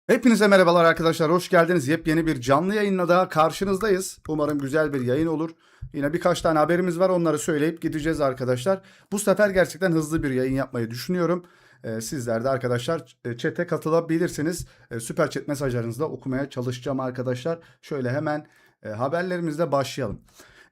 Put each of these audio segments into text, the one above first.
Hepinize merhabalar arkadaşlar. Hoş geldiniz. Yepyeni bir canlı yayınla daha karşınızdayız. Umarım güzel bir yayın olur. Yine birkaç tane haberimiz var. Onları söyleyip gideceğiz arkadaşlar. Bu sefer gerçekten hızlı bir yayın yapmayı düşünüyorum. Sizler de arkadaşlar chat'e katılabilirsiniz. Süper chat mesajlarınızı okumaya çalışacağım arkadaşlar. Şöyle hemen haberlerimizle başlayalım.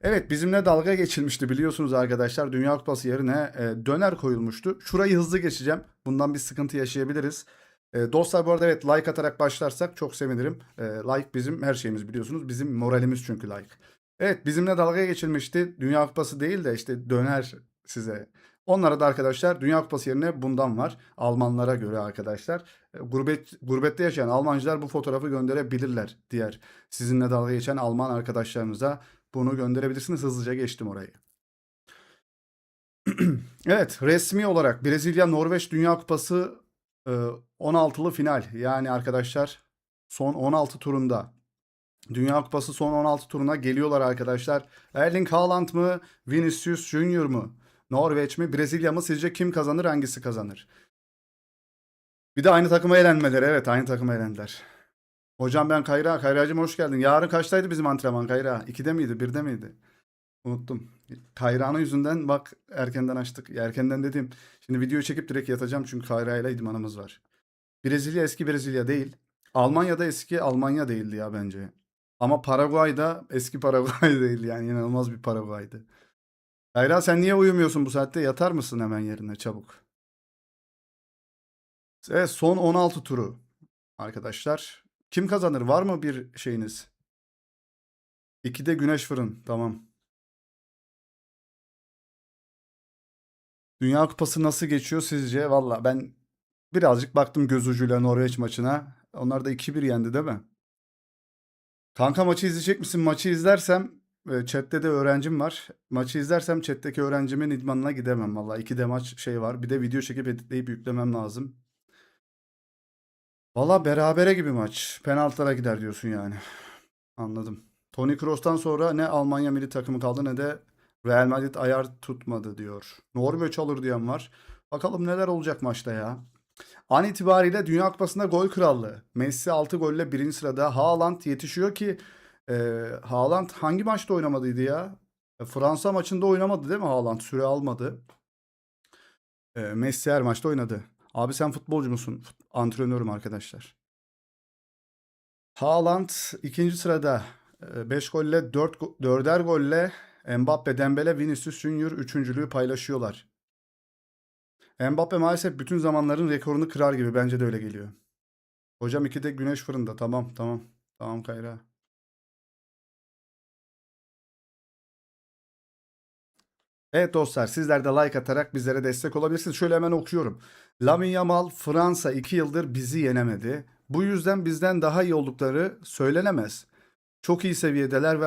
Evet, bizimle dalga geçilmişti biliyorsunuz arkadaşlar. Dünya Kupası yerine döner koyulmuştu. Şurayı hızlı geçeceğim. Bundan bir sıkıntı yaşayabiliriz. Dostlar, bu arada evet, like atarak başlarsak çok sevinirim. Like bizim her şeyimiz biliyorsunuz. Bizim moralimiz çünkü like. Evet, bizimle dalga geçilmişti. Dünya Kupası değil de işte döner size. Onlara da arkadaşlar Dünya Kupası yerine bundan var. Almanlara göre arkadaşlar. Gurbette yaşayan Almancılar bu fotoğrafı gönderebilirler. Diğer sizinle dalga geçen Alman arkadaşlarınıza bunu gönderebilirsiniz. Hızlıca geçtim orayı. Evet, resmi olarak Brezilya-Norveç Dünya Kupası e, 16'lı final. Yani arkadaşlar son 16 turunda. Dünya Kupası son 16 turuna geliyorlar arkadaşlar. Erling Haaland mı? Vinicius Junior mu? Norveç mi? Brezilya mı? Sizce kim kazanır? Hangisi kazanır? Bir de aynı takıma elenmeleri. Evet, aynı takıma elendiler. Hocam ben Kayra. Kayracığım hoş geldin. Yarın kaçtaydı bizim antrenman Kayra? 2'de miydi? 1'de miydi? Unuttum. Kayra'nın yüzünden bak erkenden açtık. Ya erkenden dediğim. Şimdi videoyu çekip direkt yatacağım çünkü Kayra ile idmanımız var. Brezilya eski Brezilya değil. Almanya'da eski Almanya değildi ya bence. Ama Paraguay'da eski Paraguay değil yani inanılmaz bir Paraguay'dı. Kayra sen niye uyumuyorsun bu saatte? Yatar mısın hemen yerine çabuk? Evet, son 16 turu arkadaşlar. Kim kazanır? Var mı bir şeyiniz? 2'de Güneş Fırın. Tamam. Dünya Kupası nasıl geçiyor sizce? Valla ben birazcık baktım göz ucuyla Norveç maçına. Onlar da 2-1 yendi değil mi? Kanka maçı izleyecek misin? Maçı izlersem chatte de öğrencim var. Maçı izlersem chatteki öğrencimin idmanına gidemem valla. 2 de maç şey var. Bir de video çekip editleyip yüklemem lazım. Valla berabere gibi maç. Penaltılara gider diyorsun yani. Anladım. Toni Kroos'tan sonra ne Almanya milli takımı kaldı ne de Real Madrid ayar tutmadı diyor. Norveç alır diyen var. Bakalım neler olacak maçta ya. An itibariyle Dünya Kupası'nda gol krallığı. Messi 6 golle birinci sırada. Haaland yetişiyor ki Haaland hangi maçta oynamadıydı ya? Fransa maçında oynamadı değil mi Haaland? Süre almadı. Messi her maçta oynadı. Abi sen futbolcu musun? Antrenörüm arkadaşlar. Haaland ikinci sırada. 5 golle 4'er golle Mbappe, Dembele, Vinicius Junior üçüncülüğü paylaşıyorlar. Mbappe maalesef bütün zamanların rekorunu kırar gibi. Bence de öyle geliyor. Hocam 2'de Güneş Fırında. Tamam tamam. Tamam Kayra. Evet dostlar, sizler de like atarak bizlere destek olabilirsiniz. Şöyle hemen okuyorum. Lamine Yamal Fransa 2 yıldır bizi yenemedi. Bu yüzden bizden daha iyi oldukları söylenemez. Çok iyi seviyedeler ve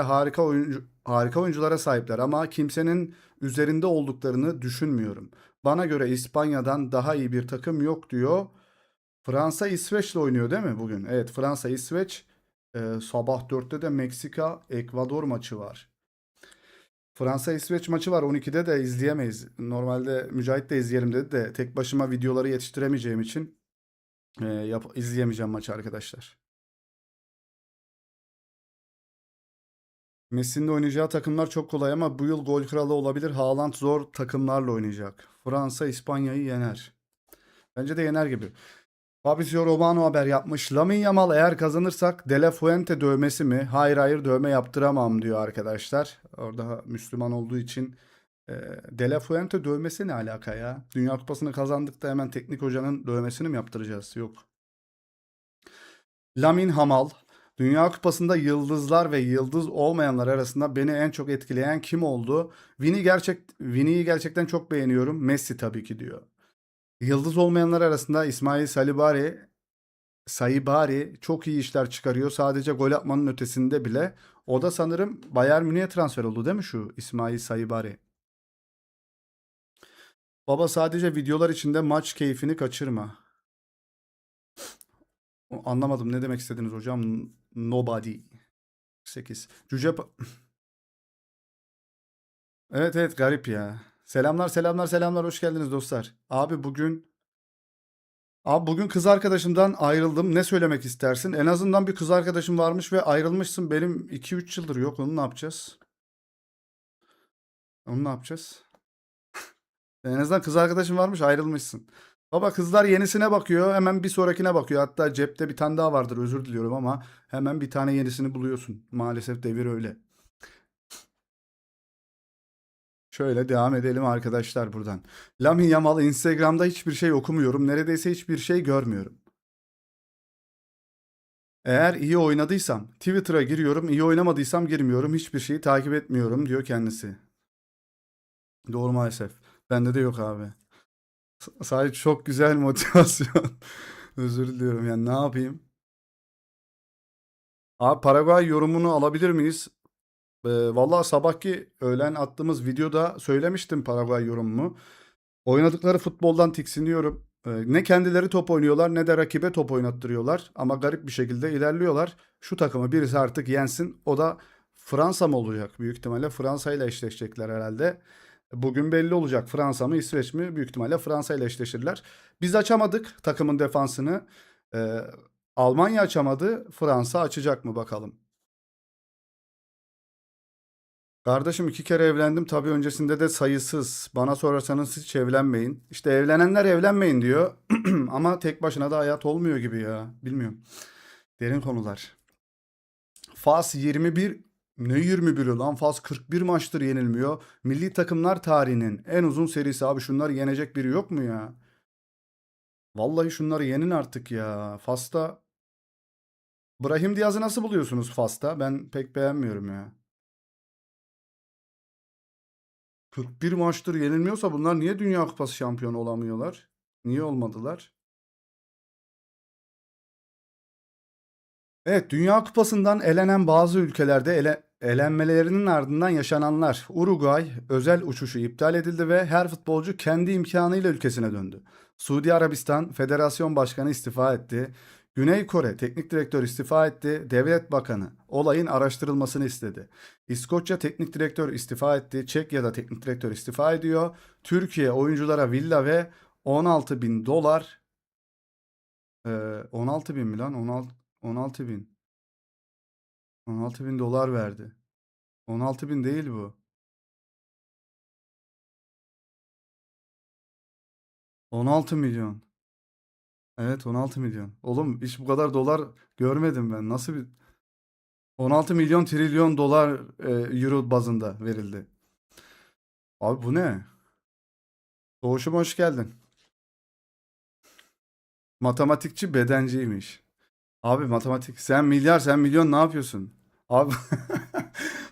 harika oyunculara sahipler ama kimsenin üzerinde olduklarını düşünmüyorum. Bana göre İspanya'dan daha iyi bir takım yok diyor. Fransa İsveç'le oynuyor değil mi bugün? Evet, Fransa İsveç. Sabah 4'te de Meksika Ekvador maçı var. Fransa İsveç maçı var. 12'de de izleyemeyiz. Normalde Mücahit de izleyelim dedi de tek başıma videoları yetiştiremeyeceğim için izleyemeyeceğim maçı arkadaşlar. Messi'nin de oynayacağı takımlar çok kolay ama bu yıl gol kralı olabilir. Haaland zor takımlarla oynayacak. Fransa İspanya'yı yener. Bence de yener gibi. Fabrizio Romano haber yapmış. Lamine Yamal eğer kazanırsak De La Fuente dövmesi mi? Hayır hayır, dövme yaptıramam diyor arkadaşlar. Orada Müslüman olduğu için. De La Fuente dövmesi ne alaka ya? Dünya Kupası'nı kazandık da hemen teknik hocanın dövmesini mi yaptıracağız? Yok. Lamine Yamal. Dünya Kupası'nda yıldızlar ve yıldız olmayanlar arasında beni en çok etkileyen kim oldu? Vini'yi gerçekten çok beğeniyorum. Messi tabii ki diyor. Yıldız olmayanlar arasında İsmail Sayibari çok iyi işler çıkarıyor. Sadece gol atmanın ötesinde bile. O da sanırım Bayern Münih'e transfer oldu değil mi şu İsmail Sayibari? Baba sadece videolar içinde maç keyfini kaçırma. Anlamadım ne demek istediniz hocam? Nobody. 8. Evet evet, garip ya. Selamlar selamlar selamlar, hoş geldiniz dostlar. Abi bugün Abi bugün kız arkadaşımdan ayrıldım. Ne söylemek istersin? En azından bir kız arkadaşım varmış ve ayrılmışsın. Benim 2-3 yıldır yok. Onu ne yapacağız? Onu ne yapacağız? En azından kız arkadaşım varmış, ayrılmışsın. Baba kızlar yenisine bakıyor. Hemen bir sonrakine bakıyor. Hatta cepte bir tane daha vardır. Özür diliyorum ama hemen bir tane yenisini buluyorsun. Maalesef devir öyle. Şöyle devam edelim arkadaşlar buradan. Lamine Yamal Instagram'da hiçbir şey okumuyorum. Neredeyse hiçbir şey görmüyorum. Eğer iyi oynadıysam Twitter'a giriyorum, iyi oynamadıysam girmiyorum, hiçbir şeyi takip etmiyorum diyor kendisi. Doğru maalesef. Bende de yok abi. Sadece çok güzel motivasyon. Özür diliyorum yani ne yapayım? Abi Paraguay yorumunu alabilir miyiz? Vallahi sabahki öğlen attığımız videoda söylemiştim Paraguay yorumumu. Oynadıkları futboldan tiksiniyorum. Ne kendileri top oynuyorlar ne de rakibe top oynattırıyorlar. Ama garip bir şekilde ilerliyorlar. Şu takımı birisi artık yensin. O da Fransa mı olacak? Büyük ihtimalle Fransa ile eşleşecekler herhalde. Bugün belli olacak. Fransa mı İsveç mi? Büyük ihtimalle Fransa ile eşleşirler. Biz açamadık takımın defansını. Ee, Almanya açamadı. Fransa açacak mı bakalım. Kardeşim 2 kere evlendim. Tabii öncesinde de sayısız. Bana sorarsanız hiç evlenmeyin. İşte evlenenler evlenmeyin diyor. Ama tek başına da hayat olmuyor gibi ya. Bilmiyorum. Derin konular. Fas 21. Ne 21'i lan? Fas 41 maçtır yenilmiyor. Milli takımlar tarihinin en uzun serisi abi. Şunları yenecek biri yok mu ya? Vallahi şunları yenin artık ya. Fas'ta Brahim Diaz'ı nasıl buluyorsunuz Fas'ta? Ben pek beğenmiyorum ya. 41 maçtır yenilmiyorsa bunlar niye Dünya Kupası şampiyonu olamıyorlar? Niye olmadılar? Evet, Dünya Kupası'ndan elenen bazı ülkelerde elenmelerinin ardından yaşananlar. Uruguay özel uçuşu iptal edildi ve her futbolcu kendi imkanıyla ülkesine döndü. Suudi Arabistan Federasyon Başkanı istifa etti. Güney Kore Teknik Direktör istifa etti. Devlet Bakanı olayın araştırılmasını istedi. İskoçya Teknik Direktör istifa etti. Çekya'da Teknik Direktör istifa ediyor. Türkiye oyunculara villa ve 16 bin dolar 16 bin mi lan? 16 bin. 16 bin dolar verdi. 16 bin değil bu. 16 milyon. Evet 16 milyon. Oğlum hiç bu kadar dolar görmedim ben. Nasıl bir 16 milyon trilyon dolar euro bazında verildi. Abi bu ne? Doğuşum hoş geldin. Matematikçi bedenciymiş. Abi matematik sen milyar sen milyon ne yapıyorsun? Abi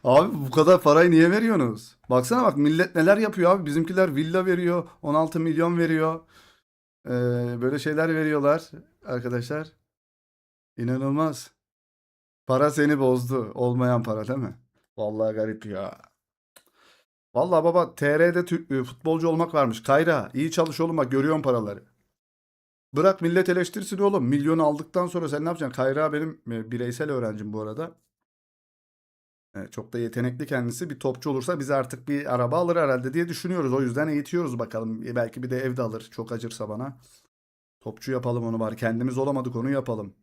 abi bu kadar parayı niye veriyorsunuz? Baksana bak millet neler yapıyor abi. Bizimkiler villa veriyor. 16 milyon veriyor. Ee, Böyle şeyler veriyorlar arkadaşlar. İnanılmaz. Para seni bozdu. Olmayan para değil mi? Vallahi garip ya. Vallahi baba TR'de futbolcu olmak varmış. Kayra iyi çalış oğlum bak görüyorsun paraları. Bırak millet eleştirsin oğlum. Milyonu aldıktan sonra sen ne yapacaksın? Kayra benim bireysel öğrencim bu arada. Çok da yetenekli kendisi. Bir topçu olursa bize artık bir araba alır herhalde diye düşünüyoruz. O yüzden eğitiyoruz bakalım. Belki bir de evde alır. Çok acırsa bana. Topçu yapalım onu bari. Kendimiz olamadık onu yapalım.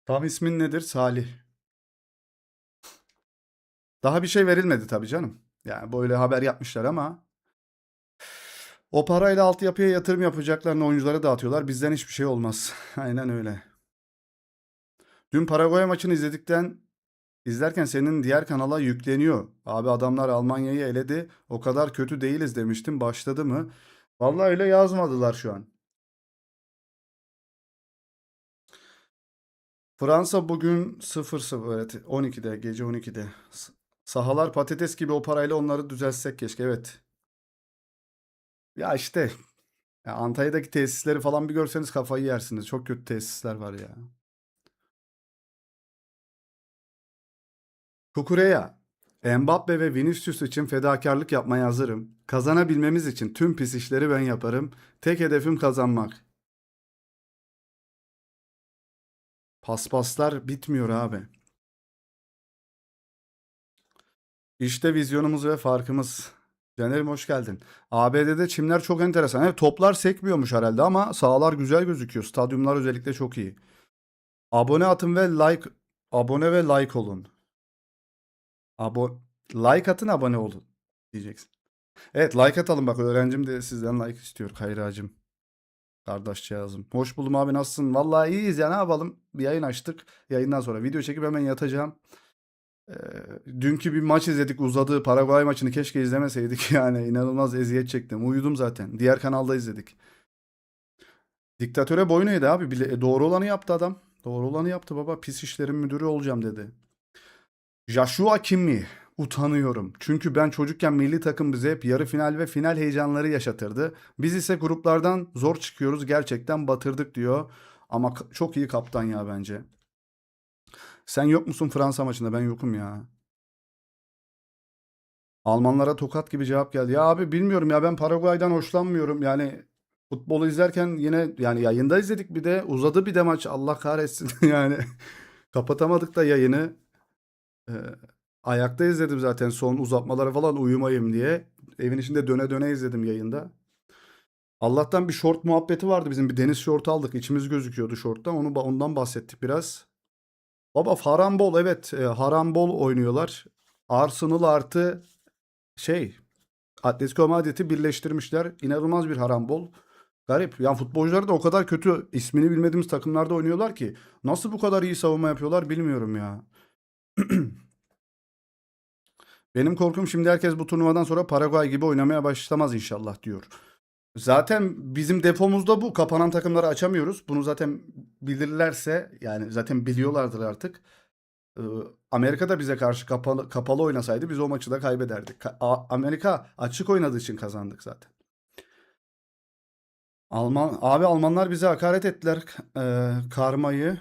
Tam ismin nedir? Salih. Daha bir şey verilmedi tabii canım. Yani böyle haber yapmışlar ama o parayla altyapıya yatırım yapacaklarını oyunculara dağıtıyorlar. Bizden hiçbir şey olmaz. Aynen öyle. Dün Paraguay maçını izlerken senin diğer kanala yükleniyor. Abi adamlar Almanya'yı eledi. O kadar kötü değiliz demiştim. Başladı mı? Vallahi öyle yazmadılar şu an. Fransa bugün 0-0 evet 12'de gece 12'de. Sahalar patates gibi o parayla onları düzelsek keşke evet. Ya işte ya Antalya'daki tesisleri falan bir görseniz kafayı yersiniz. Çok kötü tesisler var ya. Kukureya, Mbappe ve Vinicius için fedakarlık yapmaya hazırım. Kazanabilmemiz için tüm pis işleri ben yaparım. Tek hedefim kazanmak. Paspaslar bitmiyor abi. İşte vizyonumuz ve farkımız. Caner'im hoş geldin. ABD'de çimler çok enteresan. Evet, toplar sekmiyormuş herhalde ama sahalar güzel gözüküyor. Stadyumlar özellikle çok iyi. Abone atın ve abone ve like olun. Abo like atın, abone olun diyeceksin. Evet, like atalım, bak öğrencim de sizden like istiyor Kayracığım. Kardeşcağızım. Hoş buldum abi, nasılsın? Vallahi iyiyiz ya, ne yapalım? Bir yayın açtık. Yayından sonra video çekip hemen yatacağım. Ee, Dünkü bir maç izledik, uzadı. Paraguay maçını keşke izlemeseydik yani. İnanılmaz eziyet çektim. Uyudum zaten. Diğer kanalda izledik. Diktatöre boyun eğdi abi. Doğru olanı yaptı adam. Doğru olanı yaptı baba. Pis işlerin müdürü olacağım dedi. Joshua Kimmih. Utanıyorum. Çünkü ben çocukken milli takım bize hep yarı final ve final heyecanları yaşatırdı. Biz ise gruplardan zor çıkıyoruz. Gerçekten batırdık diyor. Ama çok iyi kaptan ya bence. Sen yok musun Fransa maçında? Ben yokum ya. Almanlara tokat gibi cevap geldi. Ya abi bilmiyorum ya, ben Paraguay'dan hoşlanmıyorum. Yani futbolu izlerken yine yani yayında izledik, bir de uzadı bir de maç. Allah kahretsin yani. Kapatamadık da yayını. Ee, Ayakta izledim zaten, son uzatmalara falan uyumayayım diye. Evin içinde döne döne izledim yayında. Allah'tan bir short muhabbeti vardı bizim. Bir deniz şortu aldık. İçimiz gözüküyordu şorttan. Ondan bahsettik biraz. Baba harambol, evet, harambol oynuyorlar. Arsenal artı şey Atletico Madrid'i birleştirmişler. İnanılmaz bir harambol. Garip. Yani futbolcular da o kadar kötü, ismini bilmediğimiz takımlarda oynuyorlar ki. Nasıl bu kadar iyi savunma yapıyorlar bilmiyorum ya. Benim korkum şimdi herkes bu turnuvadan sonra Paraguay gibi oynamaya başlamaz inşallah diyor. Zaten bizim depomuzda bu. Kapanan takımları açamıyoruz. Bunu zaten bilirlerse, yani zaten biliyorlardır artık. Ee, Amerika da bize karşı kapalı oynasaydı biz o maçı da kaybederdik. Amerika açık oynadığı için kazandık zaten. Almanlar bize hakaret ettiler. Karmayı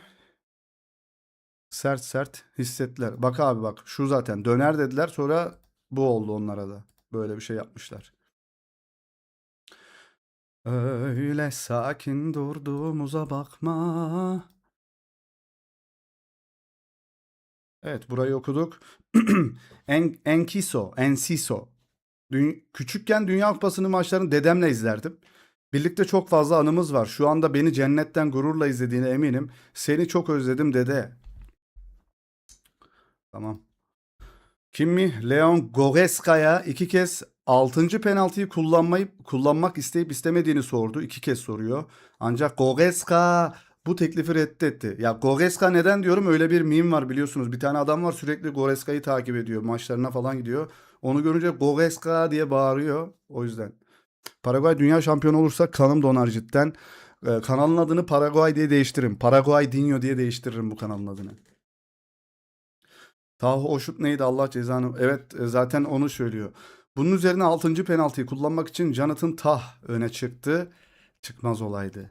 sert sert hissettiler. Bak abi bak, şu zaten döner dediler, sonra bu oldu onlara da. Böyle bir şey yapmışlar. Öyle sakin durduğumuza bakma. Evet, burayı okuduk. Enciso. Küçükken Dünya Kupası'nın maçlarını dedemle izlerdim. Birlikte çok fazla anımız var. Şu anda beni cennetten gururla izlediğine eminim. Seni çok özledim dede. Tamam. Kimi Leon Goreska'ya iki kez altıncı penaltıyı kullanmak isteyip istemediğini sordu. İki kez soruyor. Ancak Goreska bu teklifi reddetti. Ya Goreska neden diyorum, öyle bir meme var biliyorsunuz. Bir tane adam var, sürekli Goreska'yı takip ediyor. Maçlarına falan gidiyor. Onu görünce Goreska diye bağırıyor. O yüzden. Paraguay dünya şampiyonu olursa kanım donar cidden. Kanalın adını Paraguay diye değiştiririm. Paraguay Dinho diye değiştiririm bu kanalın adını. Tahu o şut neydi, Allah cezanı. Evet, zaten onu söylüyor. Bunun üzerine altıncı penaltıyı kullanmak için Jonathan Tah öne çıktı. Çıkmaz olaydı.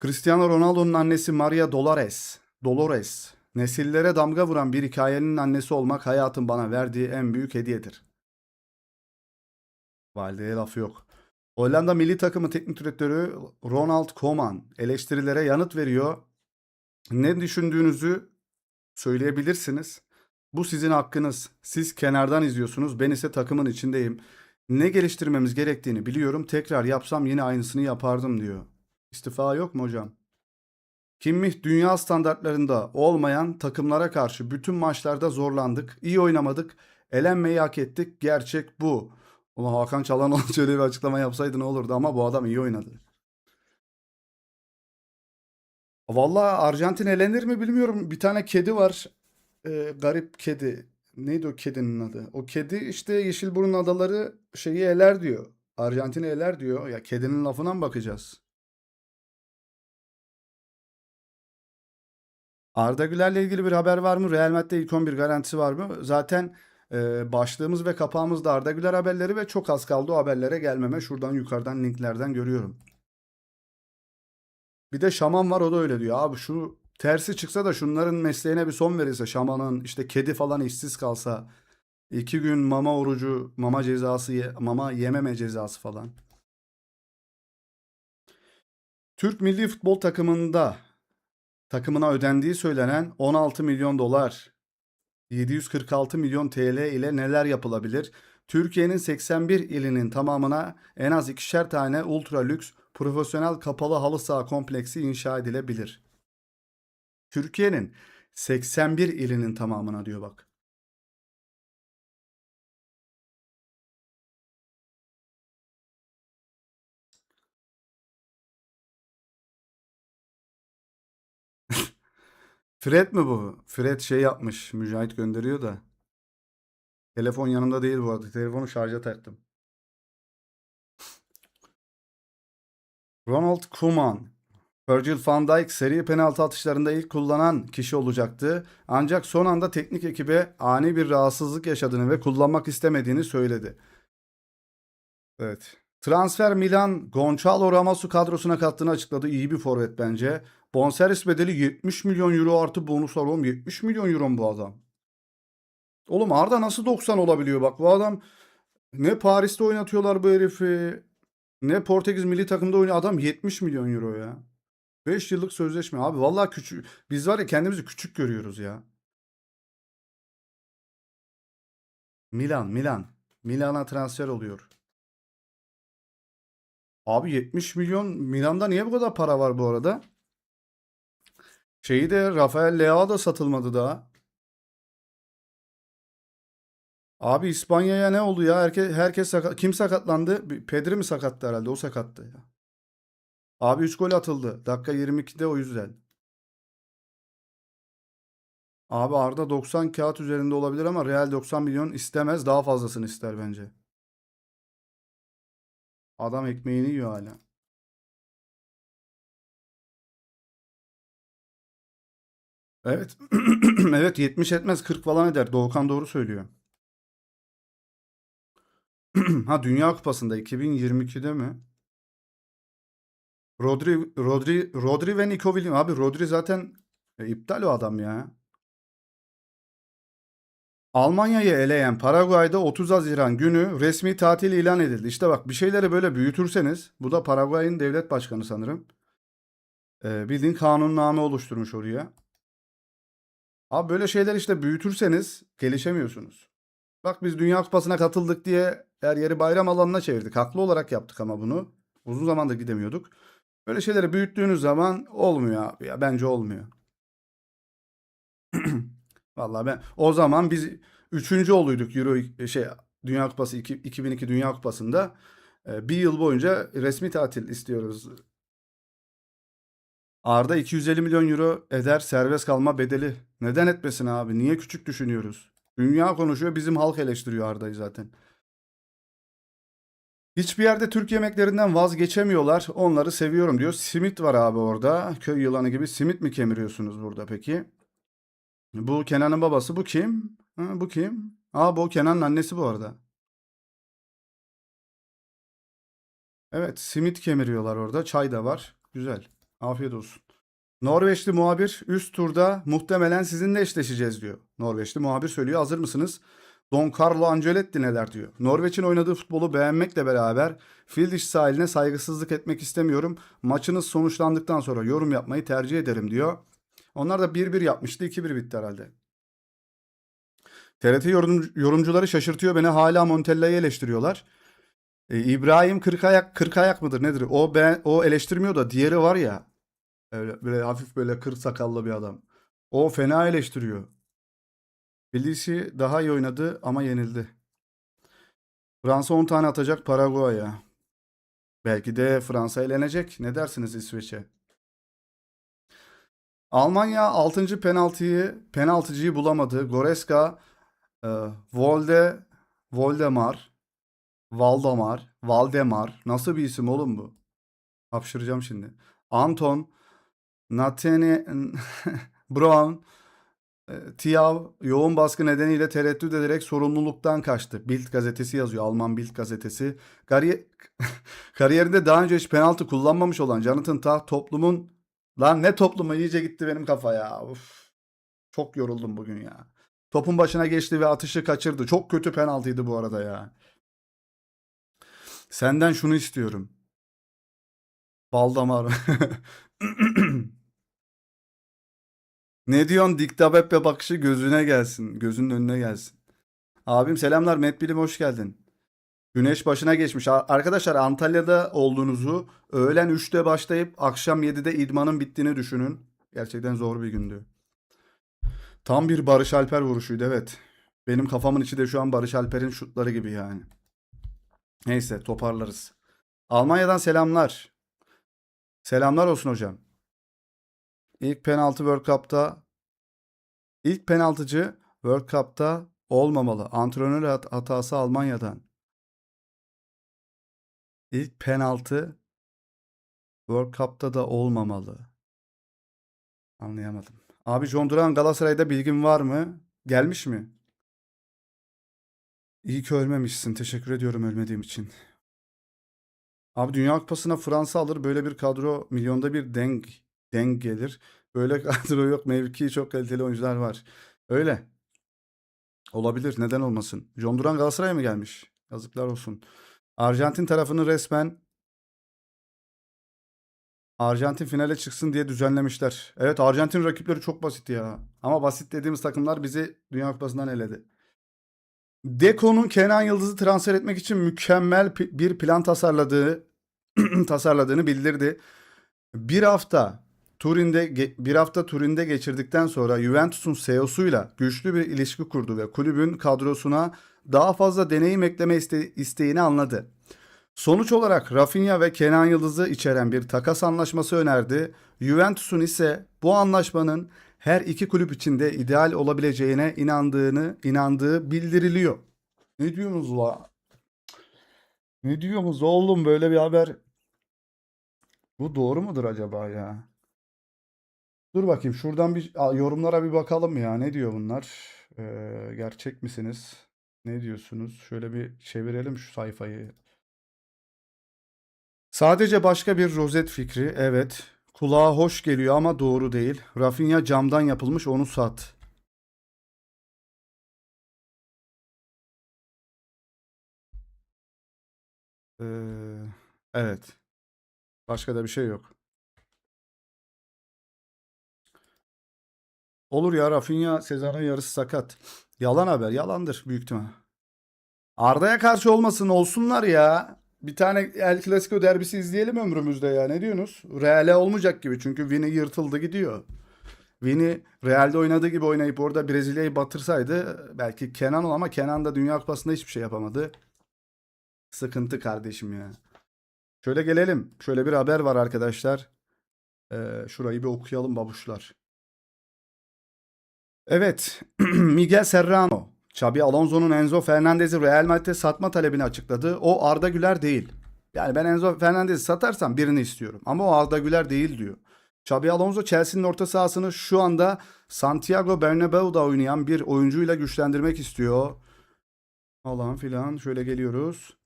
Cristiano Ronaldo'nun annesi Maria Dolores. Nesillere damga vuran bir hikayenin annesi olmak hayatın bana verdiği en büyük hediyedir. Valideye laf yok. Hollanda milli takımı teknik direktörü Ronald Koeman eleştirilere yanıt veriyor. Ne düşündüğünüzü söyleyebilirsiniz. Bu sizin hakkınız. Siz kenardan izliyorsunuz. Ben ise takımın içindeyim. Ne geliştirmemiz gerektiğini biliyorum. Tekrar yapsam yine aynısını yapardım diyor. İstifa yok mu hocam? Kimmih dünya standartlarında olmayan takımlara karşı bütün maçlarda zorlandık. İyi oynamadık. Elenmeyi hak ettik. Gerçek bu. Ulan Hakan Çalhanoğlu şöyle bir açıklama yapsaydı ne olurdu, ama bu adam iyi oynadı. Vallahi Arjantin elenir mi bilmiyorum. Bir tane kedi var. Garip kedi. Neydi o kedinin adı? O kedi işte Yeşilburun Adaları şeyi eler diyor. Arjantin'i eler diyor. Ya kedinin lafına mı bakacağız? Arda Güler'le ilgili bir haber var mı? Real Madrid'de ilk 11 garantisi var mı? Zaten başlığımız ve kapağımız da Arda Güler haberleri ve çok az kaldı o haberlere gelmeme. Şuradan yukarıdan linklerden görüyorum. Bir de şaman var, o da öyle diyor. Abi şu tersi çıksa da şunların mesleğine bir son verilse, şamanın işte kedi falan işsiz kalsa, 2 gün mama orucu, mama cezası, mama yememe cezası falan. Türk milli futbol takımına ödendiği söylenen 16 milyon dolar, 746 milyon TL ile neler yapılabilir? Türkiye'nin 81 ilinin tamamına en az ikişer tane ultra lüks profesyonel kapalı halı saha kompleksi inşa edilebilir. Türkiye'nin 81 ilinin tamamına diyor bak. Fred mi bu? Fred şey yapmış. Mücahit gönderiyor da. Telefon yanımda değil bu arada. Telefonu şarja taktım. Ronald Koeman. Virgil van Dijk seri penaltı atışlarında ilk kullanan kişi olacaktı. Ancak son anda teknik ekibe ani bir rahatsızlık yaşadığını ve kullanmak istemediğini söyledi. Evet. Transfer Milan Gonçalo Ramos'u kadrosuna kattığını açıkladı. İyi bir forvet bence. Bonservis bedeli 70 milyon euro artı bonus var oğlum. 70 milyon euro mu bu adam? Oğlum Arda nasıl 90 olabiliyor? Bak bu adam ne Paris'te oynatıyorlar bu herifi. Ne Portekiz milli takımda oynuyor. Adam 70 milyon euro ya. 5 yıllık sözleşme. Abi vallahi küçük. Biz var ya kendimizi küçük görüyoruz ya. Milan. Milan'a transfer oluyor. Abi 70 milyon Milan'da niye bu kadar para var bu arada? Şeyi de Rafael Leao da satılmadı daha. Abi İspanya'ya ne oldu ya? Herkes sakat. Kim sakatlandı? Pedri mi sakattı herhalde? O sakattı ya. Abi 3 gol atıldı. Dakika 22'de o yüzden. Abi Arda 90 kağıt üzerinde olabilir ama Real 90 milyon istemez. Daha fazlasını ister bence. Adam ekmeğini yiyor hala. Evet. Evet 70 etmez 40 falan eder. Doğukan doğru söylüyor. Ha Dünya Kupası'nda 2022'de mi? Rodri ve Nico Williams. Abi Rodri zaten iptal o adam ya. Almanya'yı eleyen Paraguay'da 30 Haziran günü resmi tatil ilan edildi. İşte bak bir şeyleri böyle büyütürseniz, bu da Paraguay'ın devlet başkanı sanırım. Bildiğin kanunname oluşturmuş oraya. Abi böyle şeyler işte büyütürseniz gelişemiyorsunuz. Bak biz Dünya Kupası'na katıldık diye her yeri bayram alanına çevirdik. Haklı olarak yaptık ama bunu. Uzun zamandır gidemiyorduk. Böyle şeyleri büyüttüğünüz zaman olmuyor abi ya. Bence olmuyor. Vallahi ben o zaman biz üçüncü oluyduk Dünya Kupası 2002 Dünya Kupası'nda. Bir yıl boyunca resmi tatil istiyoruz. Arda 250 milyon euro eder serbest kalma bedeli. Neden etmesin abi? Niye küçük düşünüyoruz? Dünya konuşuyor, bizim halk eleştiriyor Arda'yı zaten. Hiçbir yerde Türk yemeklerinden vazgeçemiyorlar. Onları seviyorum diyor. Simit var abi orada. Köy yılanı gibi simit mi kemiriyorsunuz burada peki? Bu Kenan'ın babası. Bu kim? Ha, bu kim? Aa bu Kenan'ın annesi bu arada. Evet simit kemiriyorlar orada. Çay da var. Güzel. Afiyet olsun. Norveçli muhabir üst turda muhtemelen sizinle eşleşeceğiz diyor. Norveçli muhabir söylüyor. Hazır mısınız? Don Carlo Ancelotti neler diyor. Norveç'in oynadığı futbolu beğenmekle beraber fil dişi sahiline saygısızlık etmek istemiyorum. Maçınız sonuçlandıktan sonra yorum yapmayı tercih ederim diyor. Onlar da 1-1 yapmıştı. 2-1 bitti herhalde. TRT yorumcuları şaşırtıyor beni. Hala Montella'yı eleştiriyorlar. İbrahim Kırkayak mıdır nedir? O eleştirmiyor da diğeri var ya. Böyle hafif böyle kır sakallı bir adam. O fena eleştiriyor. Bilisi daha iyi oynadı ama yenildi. Fransa 10 tane atacak Paraguay'a. Belki de Fransa elenecek. Ne dersiniz İsveç'e? Almanya 6. penaltıcıyı bulamadı. Goreska, e, Volde, Voldemar, Valdemar. Nasıl bir isim oğlum bu? Hapşıracağım şimdi. Anton, Nathani, Brown, Tiav yoğun baskı nedeniyle tereddüt ederek sorumluluktan kaçtı. Bild gazetesi yazıyor. Alman Bild gazetesi. Kariyer... Kariyerinde daha önce hiç penaltı kullanmamış olan Jonathan Tah toplumun... Lan ne toplumu iyice gitti benim kafa ya. Uf, çok yoruldum bugün ya. Topun başına geçti ve atışı kaçırdı. Çok kötü penaltıydı bu arada ya. Senden şunu istiyorum. Baldamar. Ne diyorsun? Diktabeppe bakışı gözüne gelsin. Gözünün önüne gelsin. Abim selamlar. Met Bilim hoş geldin. Güneş başına geçmiş. Arkadaşlar Antalya'da olduğunuzu öğlen 3'te başlayıp akşam 7'de idmanın bittiğini düşünün. Gerçekten zor bir gündü. Tam bir Barış Alper vuruşuydu, evet. Benim kafamın içi de şu an Barış Alper'in şutları gibi yani. Neyse toparlarız. Almanya'dan selamlar. Selamlar olsun hocam. İlk penaltı World Cup'ta, ilk penaltıcı World Cup'ta olmamalı. Antrenör hatası Almanya'dan. İlk penaltı World Cup'ta da olmamalı. Anlayamadım. Abi John Duran Galatasaray'da bilgin var mı? Gelmiş mi? İyi ki ölmemişsin. Teşekkür ediyorum ölmediğim için. Abi Dünya Kupası'na Fransa alır. Böyle bir kadro milyonda bir denk gelir. Böyle kadro yok. Mevki çok kaliteli oyuncular var. Öyle. Olabilir. Neden olmasın? John Duran Galatasaray'a mı gelmiş? Yazıklar olsun. Arjantin tarafını resmen Arjantin finale çıksın diye düzenlemişler. Evet, Arjantin rakipleri çok basit ya. Ama basit dediğimiz takımlar bizi Dünya Kupası'ndan eledi. Deco'nun Kenan Yıldız'ı transfer etmek için mükemmel bir plan tasarladığını bildirdi. Bir hafta bir hafta Turin'de geçirdikten sonra Juventus'un CEO'suyla güçlü bir ilişki kurdu ve kulübün kadrosuna daha fazla deneyim ekleme isteğini anladı. Sonuç olarak Rafinha ve Kenan Yıldız'ı içeren bir takas anlaşması önerdi. Juventus'un ise bu anlaşmanın her iki kulüp için de ideal olabileceğine inandığı bildiriliyor. Ne diyorsunuz la? Ne diyorsunuz oğlum, böyle bir haber? Bu doğru mudur acaba ya? Dur bakayım şuradan bir yorumlara bir bakalım ya. Ne diyor bunlar? Gerçek misiniz? Ne diyorsunuz? Şöyle bir çevirelim şu sayfayı. Sadece başka bir rozet fikri. Evet. Kulağa hoş geliyor ama doğru değil. Rafinha camdan yapılmış, onu sat. Ee, evet. Başka da bir şey yok. Olur ya, Rafinha Sezar'ın yarısı sakat. Yalan haber. Yalandır büyük ihtimal. Arda'ya karşı olmasın, olsunlar ya. Bir tane El Clasico derbisi izleyelim ömrümüzde ya. Ne diyorsunuz? Real'e olmayacak gibi çünkü Vini yırtıldı gidiyor. Vini Real'de oynadığı gibi oynayıp orada Brezilya'yı batırsaydı belki Kenan ol, ama Kenan da Dünya Kupası'nda hiçbir şey yapamadı. Sıkıntı kardeşim ya. Şöyle gelelim. Şöyle bir haber var arkadaşlar. Şurayı bir okuyalım babuşlar. Evet. Miguel Serrano, Xabi Alonso'nun Enzo Fernandez'i Real Madrid'e satma talebini açıkladı. O Arda Güler değil. Yani ben Enzo Fernandez'i satarsam birini istiyorum. Ama o Arda Güler değil diyor. Xabi Alonso Chelsea'nin orta sahasını şu anda Santiago Bernabeu'da oynayan bir oyuncuyla güçlendirmek istiyor. Falan filan. Şöyle geliyoruz.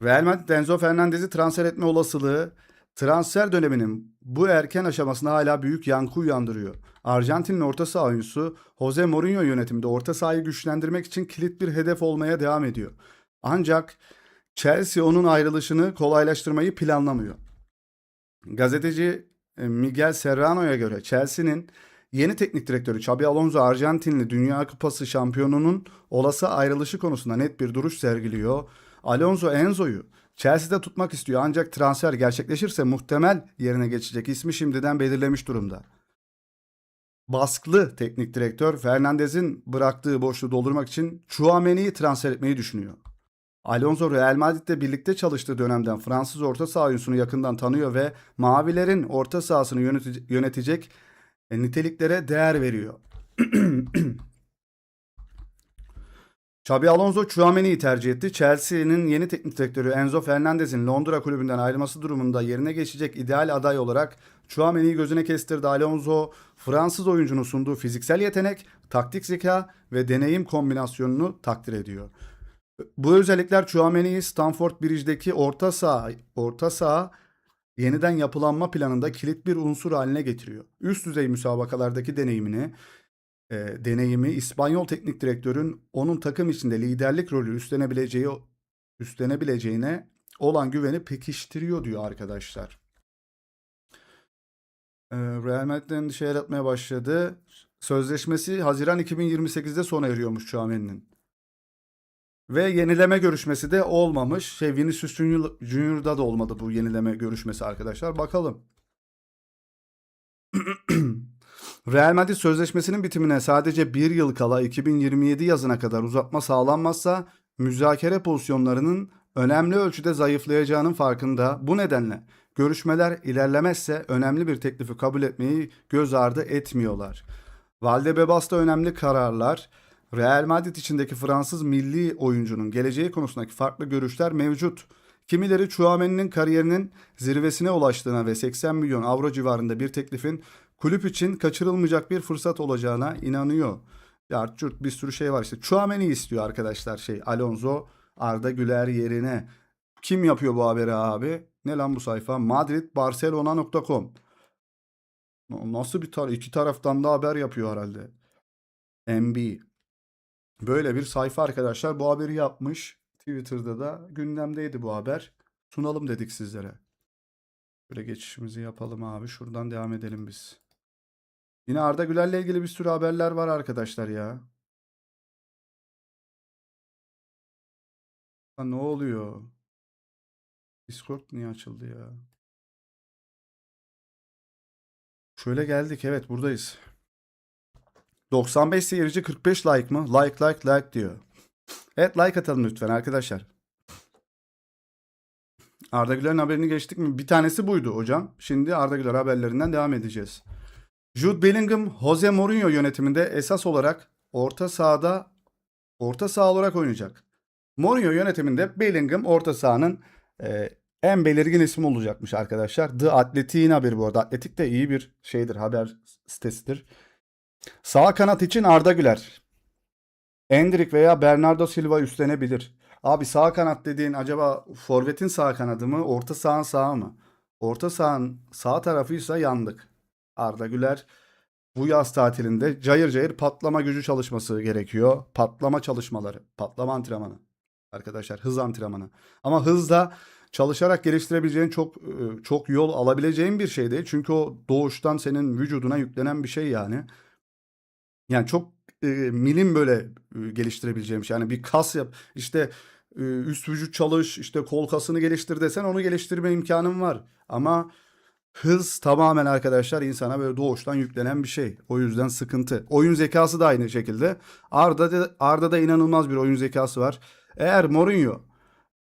Real Madrid Enzo Fernandez'i transfer etme olasılığı transfer döneminin bu erken aşamasında hala büyük yankı uyandırıyor. Arjantin'in orta saha oyuncusu Jose Mourinho yönetiminde orta sahayı güçlendirmek için kilit bir hedef olmaya devam ediyor. Ancak Chelsea onun ayrılışını kolaylaştırmayı planlamıyor. Gazeteci Miguel Serrano'ya göre Chelsea'nin yeni teknik direktörü Xabi Alonso Arjantinli Dünya Kupası şampiyonunun olası ayrılışı konusunda net bir duruş sergiliyor. Alonso Enzo'yu Chelsea'de tutmak istiyor, ancak transfer gerçekleşirse muhtemel yerine geçecek ismi şimdiden belirlemiş durumda. Baskılı teknik direktör Fernandez'in bıraktığı boşluğu doldurmak için Tchouaméni'yi transfer etmeyi düşünüyor. Alonso Real Madrid'le birlikte çalıştığı dönemden Fransız orta saha oyuncusunu yakından tanıyor ve Mavilerin orta sahasını yönetecek niteliklere değer veriyor. Xabi Alonso Tchouaméni'yi tercih etti. Chelsea'nin yeni teknik direktörü Enzo Fernandez'in Londra kulübünden ayrılması durumunda yerine geçecek ideal aday olarak Tchouaméni'yi gözüne kestirdi. Alonso, Fransız oyuncunun sunduğu fiziksel yetenek, taktik zeka ve deneyim kombinasyonunu takdir ediyor. Bu özellikler Tchouaméni'yi Stamford Bridge'deki orta saha yeniden yapılanma planında kilit bir unsur haline getiriyor. Üst düzey müsabakalardaki deneyimi İspanyol teknik direktörün onun takım içinde liderlik rolü üstlenebileceğine olan güveni pekiştiriyor diyor arkadaşlar. Real Madrid'den dışarı yaratmaya başladı. sözleşmesi Haziran 2028'de sona eriyormuş Tchouaméni'nin. Ve yenileme görüşmesi de olmamış. Vinicius Junior'da da olmadı bu yenileme görüşmesi arkadaşlar. Bakalım. Real Madrid sözleşmesinin bitimine sadece bir yıl kala 2027 yazına kadar uzatma sağlanmazsa müzakere pozisyonlarının önemli ölçüde zayıflayacağının farkında. Bu nedenle görüşmeler ilerlemezse önemli bir teklifi kabul etmeyi göz ardı etmiyorlar. Valdebebas'ta önemli kararlar. Real Madrid içindeki Fransız milli oyuncunun geleceği konusundaki farklı görüşler mevcut. Kimileri Tchouaméni'nin kariyerinin zirvesine ulaştığına ve 80 milyon avro civarında bir teklifin kulüp için kaçırılmayacak bir fırsat olacağına inanıyor. Ya bir sürü şey var işte. Tchouaméni istiyor arkadaşlar Alonso Arda Güler yerine. Kim yapıyor bu haberi abi? Ne lan bu sayfa? madridbarcelona.com. Nasıl iki taraftan da haber yapıyor herhalde. MB. Böyle bir sayfa arkadaşlar bu haberi yapmış. Twitter'da da gündemdeydi bu haber. Sunalım dedik sizlere. Böyle geçişimizi yapalım abi. Şuradan devam edelim biz. Yine Arda Güler'le ilgili bir sürü haberler var arkadaşlar ya. Ha, ne oluyor? Discord niye açıldı ya? Şöyle geldik. Evet buradayız. 95 seyirci 45 like mı? Like diyor. Evet like atalım lütfen arkadaşlar. Arda Güler'in haberini geçtik mi? Bir tanesi buydu hocam. Şimdi Arda Güler haberlerinden devam edeceğiz. Jude Bellingham, Jose Mourinho yönetiminde esas olarak orta saha olarak oynayacak. Mourinho yönetiminde Bellingham orta sahanın en belirgin ismi olacakmış arkadaşlar. The Athletic'in haberi bu arada. Athletic de iyi bir haber sitesidir. Sağ kanat için Arda Güler. Endrick veya Bernardo Silva üstlenebilir. Abi sağ kanat dediğin acaba forvetin sağ kanadı mı, orta sahanın sağı mı? Orta sahanın sağ tarafıysa yandık. Arda Güler bu yaz tatilinde cayır cayır patlama gücü çalışması gerekiyor. Patlama çalışmaları, patlama antrenmanı. Arkadaşlar hız antrenmanı. Ama hızda çalışarak geliştirebileceğin çok yol alabileceğin bir şey değil. Çünkü o doğuştan senin vücuduna yüklenen bir şey yani. Yani çok milim böyle geliştirebileceğim şey. Yani bir kas yap işte üst vücut çalış işte kol kasını geliştir desen onu geliştirme imkanım var. Ama hız tamamen arkadaşlar insana böyle doğuştan yüklenen bir şey. O yüzden sıkıntı. Oyun zekası da aynı şekilde. Arda'da inanılmaz bir oyun zekası var. Eğer Mourinho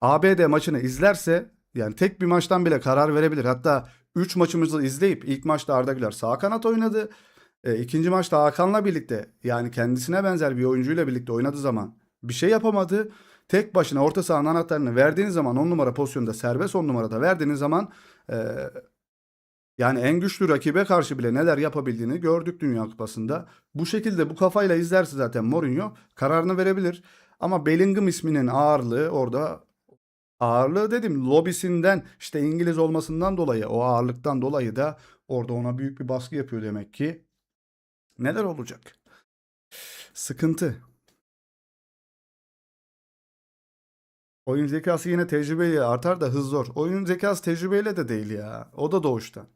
ABD maçını izlerse yani tek bir maçtan bile karar verebilir. Hatta 3 maçımızı izleyip ilk maçta Arda Güler sağ kanat oynadı. İkinci maçta Hakan'la birlikte yani kendisine benzer bir oyuncuyla birlikte oynadığı zaman bir şey yapamadı. Tek başına orta sahanın anahtarını verdiğiniz zaman 10 numara pozisyonda serbest 10 numarada verdiğiniz zaman yani en güçlü rakibe karşı bile neler yapabildiğini gördük Dünya Kupası'nda. Bu şekilde bu kafayla izlerse zaten Mourinho kararını verebilir. Ama Bellingham isminin ağırlığı dedim lobisinden işte İngiliz olmasından dolayı o ağırlıktan dolayı da orada ona büyük bir baskı yapıyor demek ki. Neler olacak? Sıkıntı. Oyun zekası yine tecrübeyle artar da hız zor. Oyun zekası tecrübeyle de değil ya. O da doğuştan.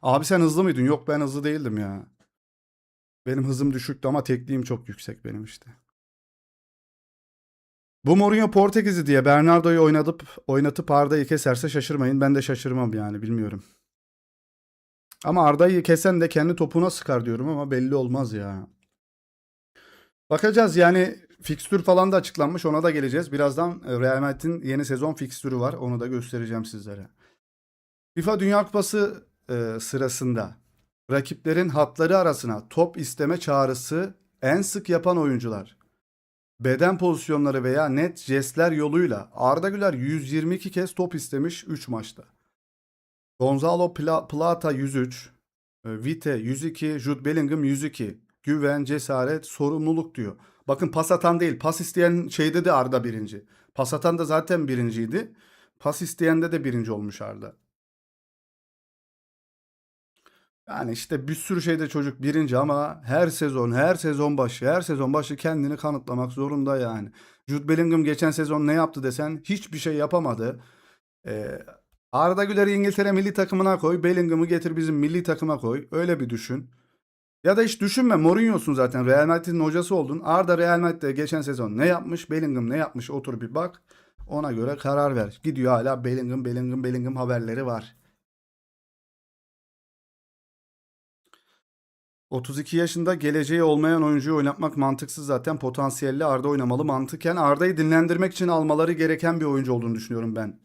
Abi sen hızlı mıydın? Yok ben hızlı değildim ya. Benim hızım düşüktü ama tekniğim çok yüksek benim işte. Bu Mourinho Portekizli diye Bernardo'yu oynatıp Arda'yı keserse şaşırmayın. Ben de şaşırmam yani bilmiyorum. Ama Arda'yı kesen de kendi topuna sıkar diyorum ama belli olmaz ya. Bakacağız yani fikstür falan da açıklanmış ona da geleceğiz. Birazdan Real Madrid'in yeni sezon fikstürü var onu da göstereceğim sizlere. FIFA Dünya Kupası sırasında rakiplerin hatları arasına top isteme çağrısı en sık yapan oyuncular. Beden pozisyonları veya net jestler yoluyla Arda Güler 122 kez top istemiş 3 maçta. Gonzalo Plata 103, Vite 102, Jude Bellingham 102. Güven, cesaret, sorumluluk diyor. Bakın pas atan değil, pas isteyen şeyde de Arda birinci. Pas atan da zaten birinciydi. Pas isteyende de birinci olmuş Arda. Yani işte bir sürü şeyde çocuk birinci ama her sezon başı kendini kanıtlamak zorunda yani. Jude Bellingham geçen sezon ne yaptı desen hiçbir şey yapamadı. Ee, Arda Güler'i İngiltere milli takımına koy, Bellingham'ı getir bizim milli takıma koy. Öyle bir düşün. Ya da hiç düşünme, Mourinho'sun zaten. Real Madrid'in hocası oldun. Arda Real Madrid'de geçen sezon ne yapmış? Bellingham ne yapmış? Otur bir bak. Ona göre karar ver. Gidiyor hala Bellingham, Bellingham, Bellingham haberleri var. 32 yaşında geleceği olmayan oyuncuyu oynatmak mantıksız zaten. Potansiyelli Arda oynamalı. Mantıken Arda'yı dinlendirmek için almaları gereken bir oyuncu olduğunu düşünüyorum ben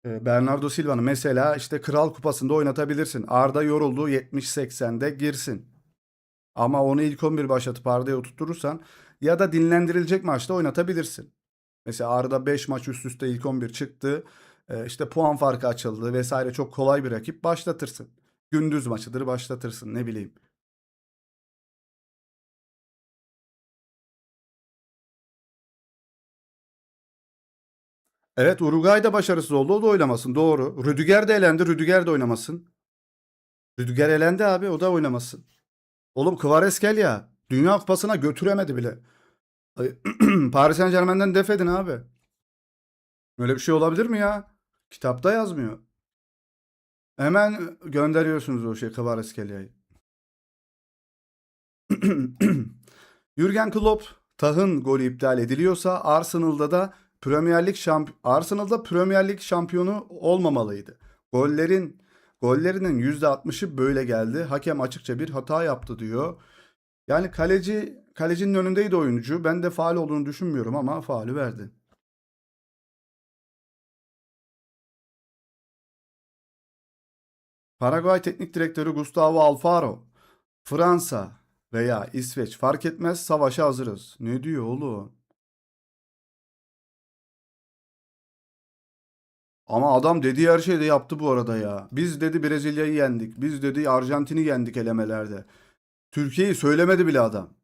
Bernardo Silva'nın. Mesela işte Kral Kupası'nda oynatabilirsin. Arda yoruldu, 70-80'de girsin. Ama onu ilk 11 başlatıp Arda'ya oturturursan ya da dinlendirilecek maçta oynatabilirsin. Mesela Arda 5 maç üst üste ilk 11 çıktı. İşte puan farkı açıldı vesaire, çok kolay bir rakip, başlatırsın. Gündüz maçıdır, başlatırsın, ne bileyim. Evet, Uruguay'da başarısız oldu, o da oynamasın, doğru. Rüdiger de elendi, Rüdiger de oynamasın. Rüdiger elendi abi, o da oynamasın. Oğlum Kvaratskhelia Dünya Kupası'na götüremedi bile. Ay, Paris Saint-Germain'den def edin abi. Öyle bir şey olabilir mi ya? Kitapta yazmıyor. Hemen gönderiyorsunuz o şey Kvaratskhelia'yı. Jürgen Klopp Tah'ın golü iptal ediliyorsa Arsenal'da Premier Lig şampiyonu olmamalıydı. Gollerinin %60'ı böyle geldi. Hakem açıkça bir hata yaptı diyor. Yani kalecinin önündeydi oyuncu. Ben de faul olduğunu düşünmüyorum ama faulü verdi. Paraguay Teknik Direktörü Gustavo Alfaro, Fransa veya İsveç fark etmez, savaşa hazırız. Ne diyor oğlum? Ama adam dediği her şeyi de yaptı bu arada ya. Biz dedi Brezilya'yı yendik. Biz dedi Arjantin'i yendik elemelerde. Türkiye'yi söylemedi bile adam.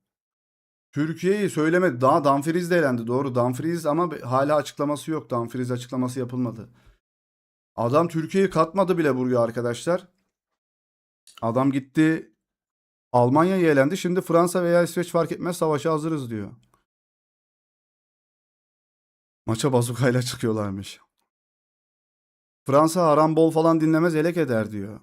Türkiye'yi söylemedi. Daha Dumfries de elendi. Doğru, Dumfries, ama hala açıklaması yok. Dumfries açıklaması yapılmadı. Adam Türkiye'yi katmadı bile buraya arkadaşlar. Adam gitti Almanya'yı elendi. Şimdi Fransa veya İsveç fark etmez, savaşa hazırız diyor. Maça bazukayla çıkıyorlarmış. Fransa harambol falan dinlemez, elek eder diyor.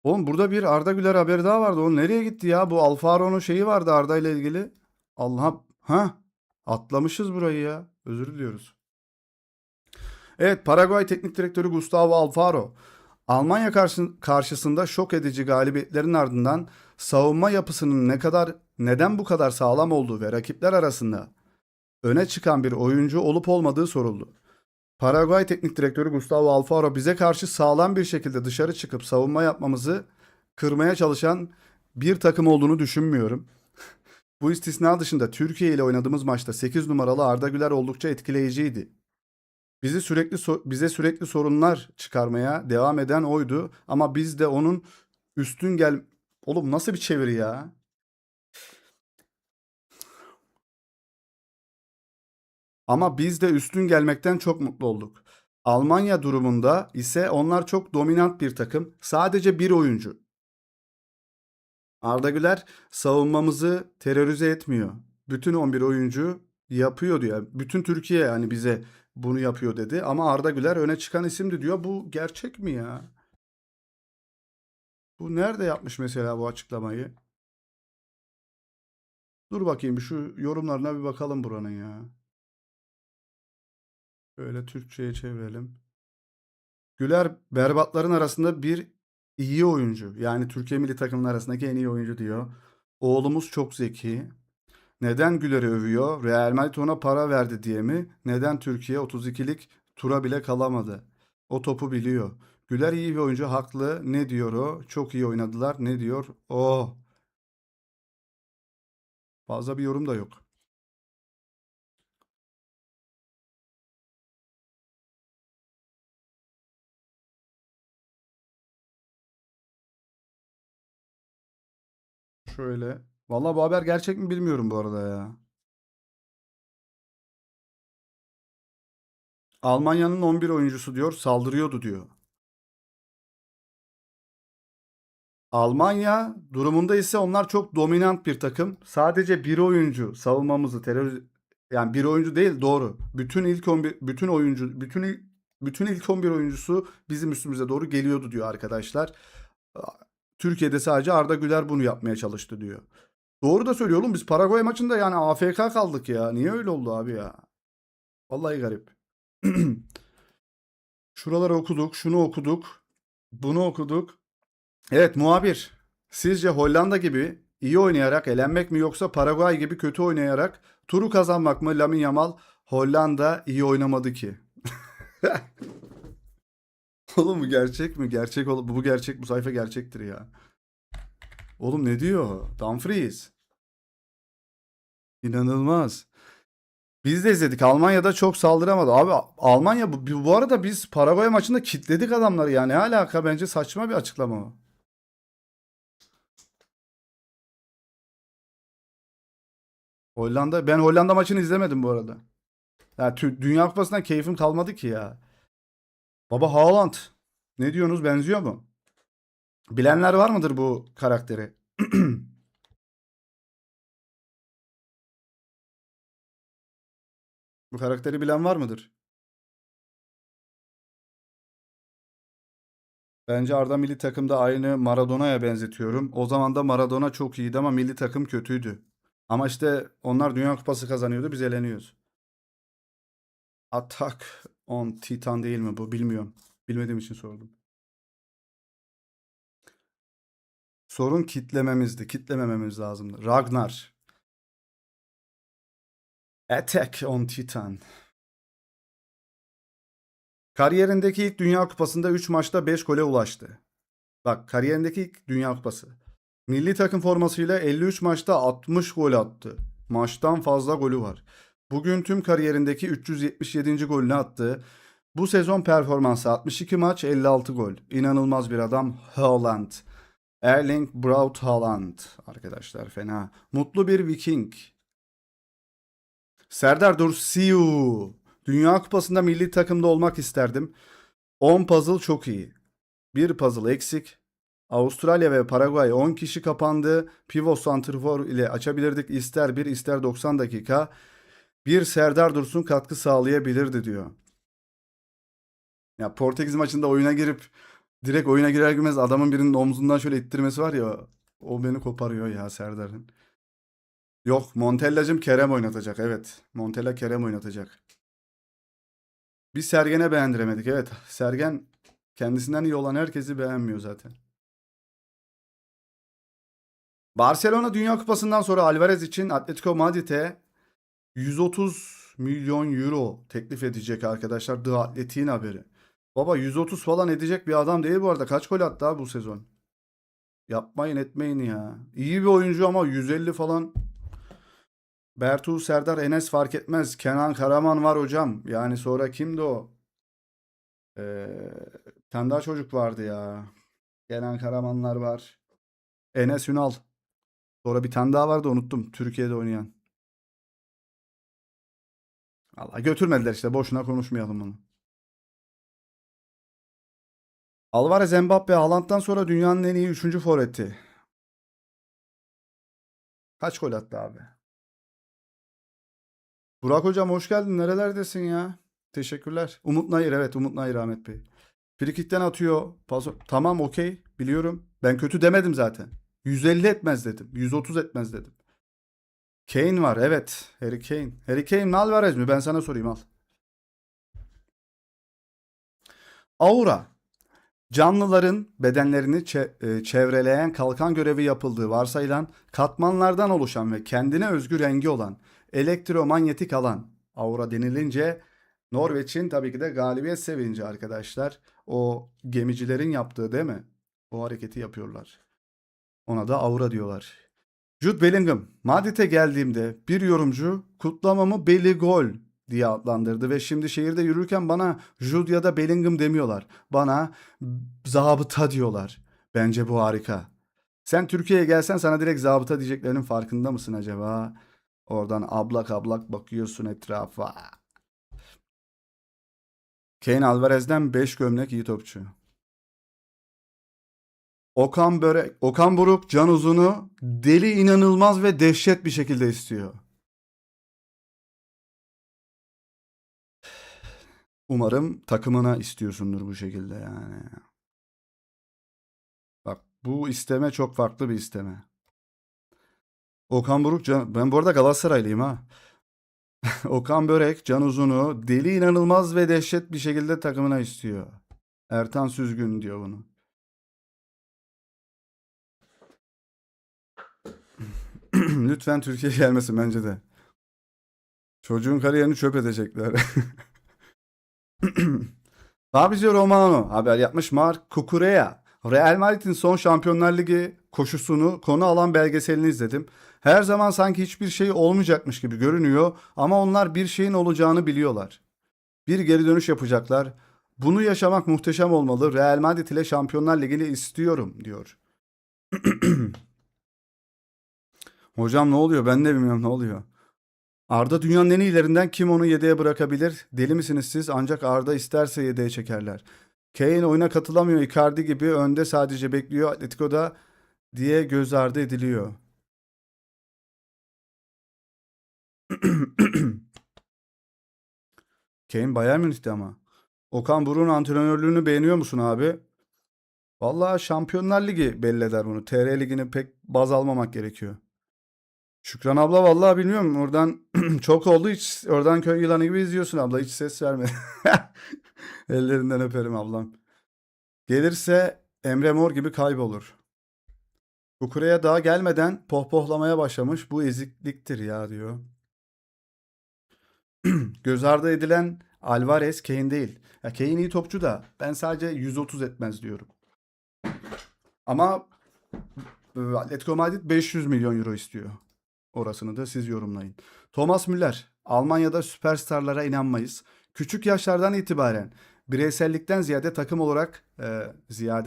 Oğlum burada bir Arda Güler haberi daha vardı. O nereye gitti ya? Bu Alfaro'nun şeyi vardı Arda ile ilgili. Allah'ım. Ha? Atlamışız burayı ya. Özür diliyoruz. Evet, Paraguay Teknik Direktörü Gustavo Alfaro, Almanya karşısında şok edici galibiyetlerin ardından savunma yapısının neden bu kadar sağlam olduğu ve rakipler arasında öne çıkan bir oyuncu olup olmadığı soruldu. Paraguay Teknik Direktörü Gustavo Alfaro, bize karşı sağlam bir şekilde dışarı çıkıp savunma yapmamızı kırmaya çalışan bir takım olduğunu düşünmüyorum. Bu istisna dışında Türkiye ile oynadığımız maçta 8 numaralı Arda Güler oldukça etkileyiciydi. Bize sürekli sorunlar çıkarmaya devam eden oydu, ama biz de onun üstün gel Oğlum nasıl bir çeviri ya? Ama biz de üstün gelmekten çok mutlu olduk. Almanya durumunda ise onlar çok dominant bir takım. Sadece bir oyuncu. Arda Güler savunmamızı terörize etmiyor. Bütün 11 oyuncu yapıyor diyor. Bütün Türkiye hani bize bunu yapıyor dedi. Ama Arda Güler öne çıkan isimdi diyor. Bu gerçek mi ya? Bu nerede yapmış mesela bu açıklamayı? Dur bakayım, şu yorumlarına bir bakalım buranın ya. Böyle Türkçe'ye çevirelim. Güler berbatların arasında bir iyi oyuncu. Yani Türkiye milli takımının arasındaki en iyi oyuncu diyor. Oğlumuz çok zeki. Neden Güler'i övüyor? Real Madrid ona para verdi diye mi? Neden Türkiye 32'lik tura bile kalamadı? O topu biliyor. Güler iyi bir oyuncu, haklı. Ne diyor o? Çok iyi oynadılar. Ne diyor? Oh, fazla bir yorum da yok. Şöyle. Vallahi bu haber gerçek mi bilmiyorum bu arada ya. Almanya'nın 11 oyuncusu diyor saldırıyordu diyor. Almanya durumunda ise onlar çok dominant bir takım. Sadece bir oyuncu savunmamızı terör, yani bir oyuncu değil, doğru. Bütün ilk 11, bütün oyuncu, bütün Bütün ilk 11 oyuncusu bizim üstümüze doğru geliyordu diyor arkadaşlar. Türkiye'de sadece Arda Güler bunu yapmaya çalıştı diyor. Doğru da söylüyor oğlum, biz Paraguay maçında yani AFK kaldık ya. Niye öyle oldu abi ya? Vallahi garip. Şuraları okuduk, şunu okuduk, bunu okuduk. Evet muhabir. Sizce Hollanda gibi iyi oynayarak elenmek mi yoksa Paraguay gibi kötü oynayarak turu kazanmak mı? Lamine Yamal Hollanda iyi oynamadı ki. Oğlum bu gerçek mi? Gerçek bu gerçek, bu sayfa gerçektir ya. Oğlum ne diyor? Dumfries. İnanılmaz. Biz de izledik. Almanya'da çok saldıramadı. Abi Almanya bu arada biz Paraguay maçında kitledik adamları ya. Ne alaka, bence saçma bir açıklama o. Ben Hollanda maçını izlemedim bu arada. Ya Dünya Kupası'ndan keyfim kalmadı ki ya. Baba Haaland. Ne diyorsunuz, benziyor mu? Bilenler var mıdır bu karakteri? Bu karakteri bilen var mıdır? Bence Arda milli takımda aynı Maradona'ya benzetiyorum. O zaman da Maradona çok iyiydi ama milli takım kötüydü. Ama işte onlar Dünya Kupası kazanıyordu, biz eleniyoruz. Attack on Titan değil mi bu? Bilmiyorum. Bilmediğim için sordum. Sorun kitlememizdi. Kitlemememiz lazımdı. Ragnar. Attack on Titan. Kariyerindeki ilk Dünya Kupası'nda 3 maçta 5 gole ulaştı. Bak, kariyerindeki ilk Dünya Kupası. Milli takım formasıyla 53 maçta 60 gol attı. Maçtan fazla golü var. Bugün tüm kariyerindeki 377. golünü attı. Bu sezon performansı 62 maç 56 gol. İnanılmaz bir adam Haaland. Erling Braut Haaland. Arkadaşlar fena. Mutlu bir Viking. Serdar Dursiu. Dünya Kupası'nda milli takımda olmak isterdim. 10 puzzle çok iyi. Bir puzzle eksik. Avustralya ve Paraguay 10 kişi kapandı. Pivot santrfor ile açabilirdik. İster 1 ister 90 dakika. Bir Serdar Dursun katkı sağlayabilirdi diyor. Ya Portekiz maçında oyuna girip direkt oyuna girer girmez adamın birinin omzundan şöyle ittirmesi var ya. O beni koparıyor ya Serdar'ın. Yok, Montella'cım Kerem oynatacak, evet. Montella Kerem oynatacak. Biz Sergen'e beğendiremedik, evet. Sergen kendisinden iyi olan herkesi beğenmiyor zaten. Barcelona Dünya Kupası'ndan sonra Alvarez için Atletico Madrid'e 130 milyon euro teklif edecek arkadaşlar. The Athletic'in haberi. Baba 130 falan edecek bir adam değil bu arada. Kaç gol attı abi bu sezon? Yapmayın etmeyin ya. İyi bir oyuncu ama 150 falan. Bertu, Serdar, Enes fark etmez. Kenan Karaman var hocam. Yani sonra kimdi o? Bir tane daha çocuk vardı ya. Kenan Karamanlar var. Enes Ünal. Sonra bir tane daha vardı, unuttum. Türkiye'de oynayan. Allah götürmediler işte. Boşuna konuşmayalım bunu. Alvarez, Mbappe, Haaland'dan sonra dünyanın en iyi 3. forveti. Kaç gol attı abi? Burak hocam hoş geldin. Nerelerdesin ya? Teşekkürler. Umut Nayır, evet Umut Nayır Ahmet Bey. Frikikten atıyor. Tamam okey biliyorum. Ben kötü demedim zaten. 150 etmez dedim. 130 etmez dedim. Kane var, evet. Harry Kane. Harry Kane mi Alvarez mi? Ben sana sorayım, al. Aura. Canlıların bedenlerini çevreleyen kalkan görevi yapıldığı varsayılan katmanlardan oluşan ve kendine özgü rengi olan elektromanyetik alan. Aura denilince Norveç'in tabii ki de galibiyet sevinci arkadaşlar. O gemicilerin yaptığı değil mi? O hareketi yapıyorlar. Ona da aura diyorlar. Jude Bellingham. Madrid'e geldiğimde bir yorumcu kutlamamı Belly Gol diye adlandırdı ve şimdi şehirde yürürken bana Jude ya da Bellingham demiyorlar. Bana zabıta diyorlar. Bence bu harika. Sen Türkiye'ye gelsen sana direkt zabıta diyeceklerinin farkında mısın acaba? Oradan ablak ablak bakıyorsun etrafa. Kane Alvarez'den 5 gömlek iyi topçu. Okan Buruk Can Uzun'u deli inanılmaz ve dehşet bir şekilde istiyor. Umarım takımına istiyorsundur bu şekilde yani. Bak bu isteme çok farklı bir isteme. Okan Buruk, ben bu arada Galatasaraylıyım ha. Okan Börek, Can Uzun'u deli inanılmaz ve dehşet bir şekilde takımına istiyor. Ertan Süzgün diyor bunu. Lütfen Türkiye gelmesin bence de. Çocuğun kariyerini çöp edecekler. Fabrizio Romano haber yapmış. Marc Cucurella. Real Madrid'in son Şampiyonlar Ligi koşusunu konu alan belgeselini izledim. Her zaman sanki hiçbir şey olmayacakmış gibi görünüyor ama onlar bir şeyin olacağını biliyorlar. Bir geri dönüş yapacaklar. Bunu yaşamak muhteşem olmalı. Real Madrid ile Şampiyonlar Ligi'ni istiyorum diyor. Hocam ne oluyor? Ben de bilmiyorum ne oluyor. Arda dünyanın en iyilerinden, kim onu yedeğe bırakabilir? Deli misiniz siz? Ancak Arda isterse yedeğe çekerler. Kane oyuna katılamıyor. Icardi gibi önde sadece bekliyor. Atletico'da diye göz ardı ediliyor. Kane Bayern Münih'te ama. Okan Buruk'un antrenörlüğünü beğeniyor musun abi? Vallahi Şampiyonlar Ligi belli eder bunu. TR Ligi'ni pek baz almamak gerekiyor. Şükran abla vallahi bilmiyorum. Oradan çok oldu, hiç oradan köy yılanı gibi izliyorsun abla. Hiç ses verme. Ellerinden öperim ablam. Gelirse Emre Mor gibi kaybolur. Kukure'ye daha gelmeden pohpohlamaya başlamış. Bu ezikliktir ya diyor. Göz ardı edilen Alvarez, Kane değil. Ya Kane iyi topçu da ben sadece 130 etmez diyorum. Ama Atletico Madrid 500 milyon euro istiyor. Orasını da siz yorumlayın. Thomas Müller. Almanya'da süperstarlara inanmayız. Küçük yaşlardan itibaren bireysellikten ziyade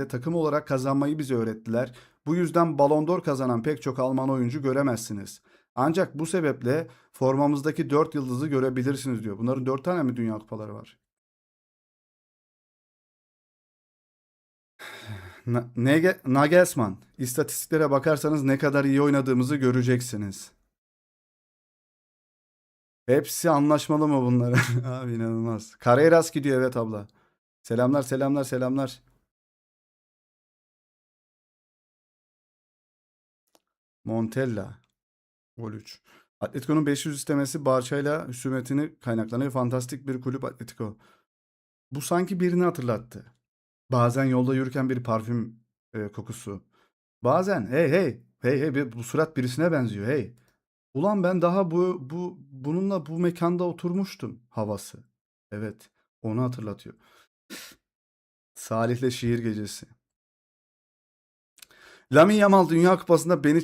takım olarak kazanmayı bize öğrettiler. Bu yüzden Ballon d'Or kazanan pek çok Alman oyuncu göremezsiniz. Ancak bu sebeple formamızdaki 4 yıldızı görebilirsiniz diyor. Bunların 4 tane mi Dünya Kupaları var? Nagelsmann. İstatistiklere bakarsanız ne kadar iyi oynadığımızı göreceksiniz. Hepsi anlaşmalı mı bunlar? Abi inanılmaz. Carreras gidiyor, evet abla. Selamlar selamlar selamlar. Montella. Gol 3. Atletico'nun 500 istemesi Barça'yla husumetini kaynaklanıyor. Fantastik bir kulüp Atletico. Bu sanki birini hatırlattı. Bazen yolda yürürken bir parfüm kokusu. Bazen hey hey hey hey bu surat birisine benziyor hey. Ulan ben daha bununla bu mekanda oturmuştum havası. Evet, onu hatırlatıyor. Salih'le şiir gecesi. Lamine Yamal Dünya Kupası'nda beni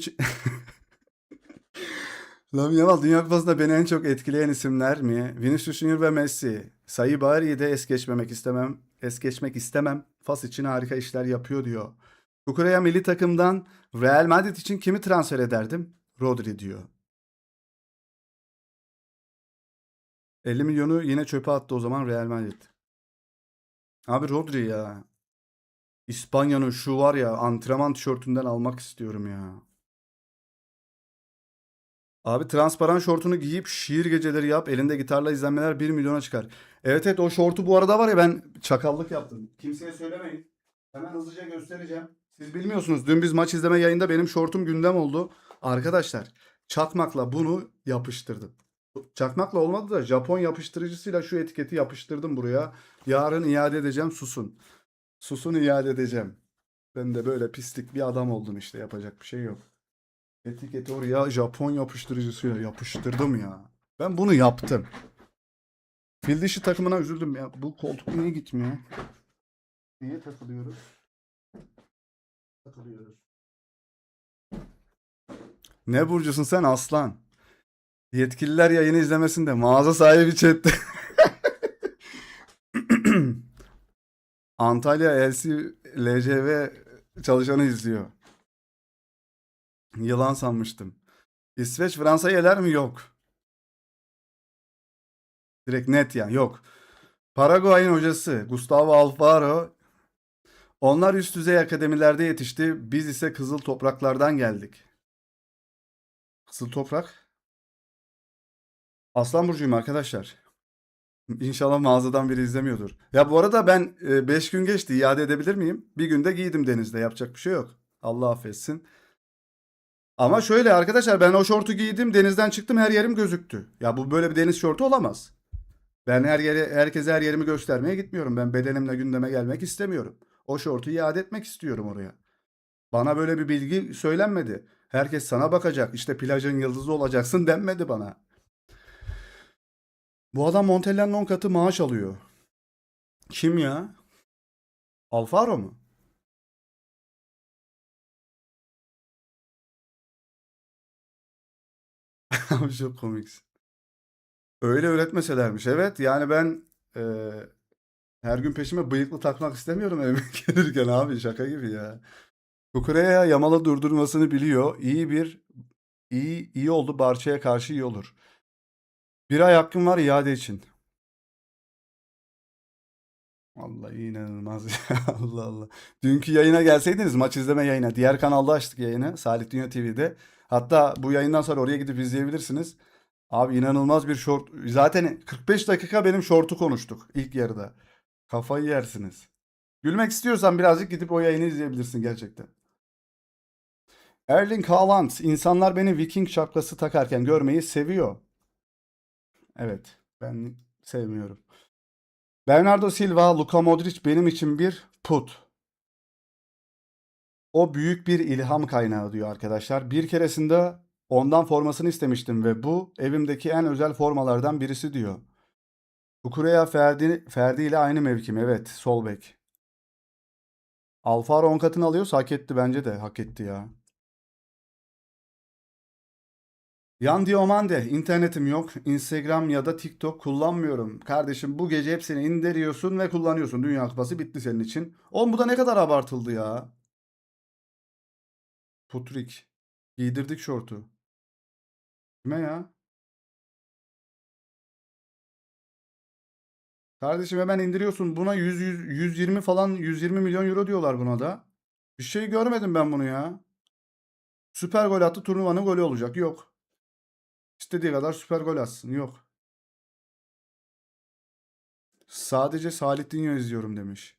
Lamine Yamal Dünya Kupası'nda beni en çok etkileyen isimler mi? Vinicius Junior ve Messi. Sayı Bari'yi de es geçmek istemem. Fas için harika işler yapıyor diyor. Kukureya milli takımdan Real Madrid için kimi transfer ederdim? Rodri diyor. 50 milyonu yine çöpe attı o zaman Real Madrid. Abi Rodri ya. İspanya'nın şu var ya antrenman tişörtünden almak istiyorum ya. Abi transparan şortunu giyip şiir geceleri yap. Elinde gitarla izlenmeler 1 milyona çıkar. Evet evet, o şortu bu arada var ya, ben çakallık yaptım. Kimseye söylemeyin. Hemen hızlıca göstereceğim. Siz bilmiyorsunuz. Dün biz maç izleme yayında benim şortum gündem oldu. Arkadaşlar çakmakla bunu yapıştırdım. Çakmakla olmadı da Japon yapıştırıcısıyla şu etiketi yapıştırdım buraya. Yarın iade edeceğim, susun. Susun, iade edeceğim. Ben de böyle pislik bir adam oldum işte, yapacak bir şey yok. Etiketi oraya Japon yapıştırıcısıyla yapıştırdım ya. Ben bunu yaptım. Fil dişi takımına üzüldüm ya. Bu koltuk niye gitmiyor? Niye takılıyoruz? Takılıyoruz. Ne burcusun sen aslan? Yetkililer yayını izlemesinde mağaza sahibi chatte. Antalya LC LCV çalışanı izliyor. Yılan sanmıştım. İsveç Fransa'yı eler mi? Yok. Direkt net yani, yok. Paraguay'ın hocası Gustavo Alfaro. Onlar üst düzey akademilerde yetişti. Biz ise kızıl topraklardan geldik. Kızıl toprak. Aslan burcuyum arkadaşlar. İnşallah mağazadan biri izlemiyordur. Ya bu arada ben 5 gün geçti. İade edebilir miyim? Bir günde giydim denizde. Yapacak bir şey yok. Allah affetsin. Ama şöyle arkadaşlar, ben o şortu giydim. Denizden çıktım, her yerim gözüktü. Ya bu böyle bir deniz şortu olamaz. Ben her yere, herkese her yerimi göstermeye gitmiyorum. Ben bedenimle gündeme gelmek istemiyorum. O şortu iade etmek istiyorum oraya. Bana böyle bir bilgi söylenmedi. Herkes sana bakacak. İşte plajın yıldızı olacaksın denmedi bana. Bu adam Montella'nın 10 katı maaş alıyor. Kim ya? Alfaro mu? Abi çok komiksin. Öyle öğretmeselermiş. Evet yani ben e, her gün peşime bıyıklı takmak istemiyorum evime gelirken abi, şaka gibi ya. Kukureya Yamal'ı durdurmasını biliyor. İyi oldu, Barça'ya karşı iyi olur. Bir ay hakkım var iade için. Vallahi inanılmaz ya. Allah Allah. Dünkü yayına gelseydiniz, maç izleme yayına. Diğer kanalda açtık yayını. Salih Dünya TV'de. Hatta bu yayından sonra oraya gidip izleyebilirsiniz. Abi inanılmaz bir short. Zaten 45 dakika benim short'u konuştuk ilk yarıda. Kafayı yersiniz. Gülmek istiyorsan birazcık gidip o yayını izleyebilirsin gerçekten. Erling Haaland, insanlar beni Viking şapkası takarken görmeyi seviyor. Evet, ben sevmiyorum. Bernardo Silva, Luka Modric benim için bir put. O büyük bir ilham kaynağı diyor arkadaşlar. Bir keresinde ondan formasını istemiştim ve bu evimdeki en özel formalardan birisi diyor. Kukureya Ferdi ile aynı mevkim. Evet, sol bek. Alfaro 10 katını alıyorsa hak etti, bence de hak etti ya. Yan Diomande, internetim yok. Instagram ya da TikTok kullanmıyorum. Kardeşim bu gece hepsini indiriyorsun ve kullanıyorsun. Dünya Kupası bitti senin için. Oğlum bu da ne kadar abartıldı ya. Putrik. Giydirdik şortu. Kime ya? Kardeşim hemen indiriyorsun. Buna 120 falan, 120 milyon euro diyorlar buna da. Bir şey görmedim ben bunu ya. Süper gol attı, turnuvanın golü olacak. Yok. İstediği kadar süper gol atsın. Yok. Sadece Salih Dinho izliyorum demiş.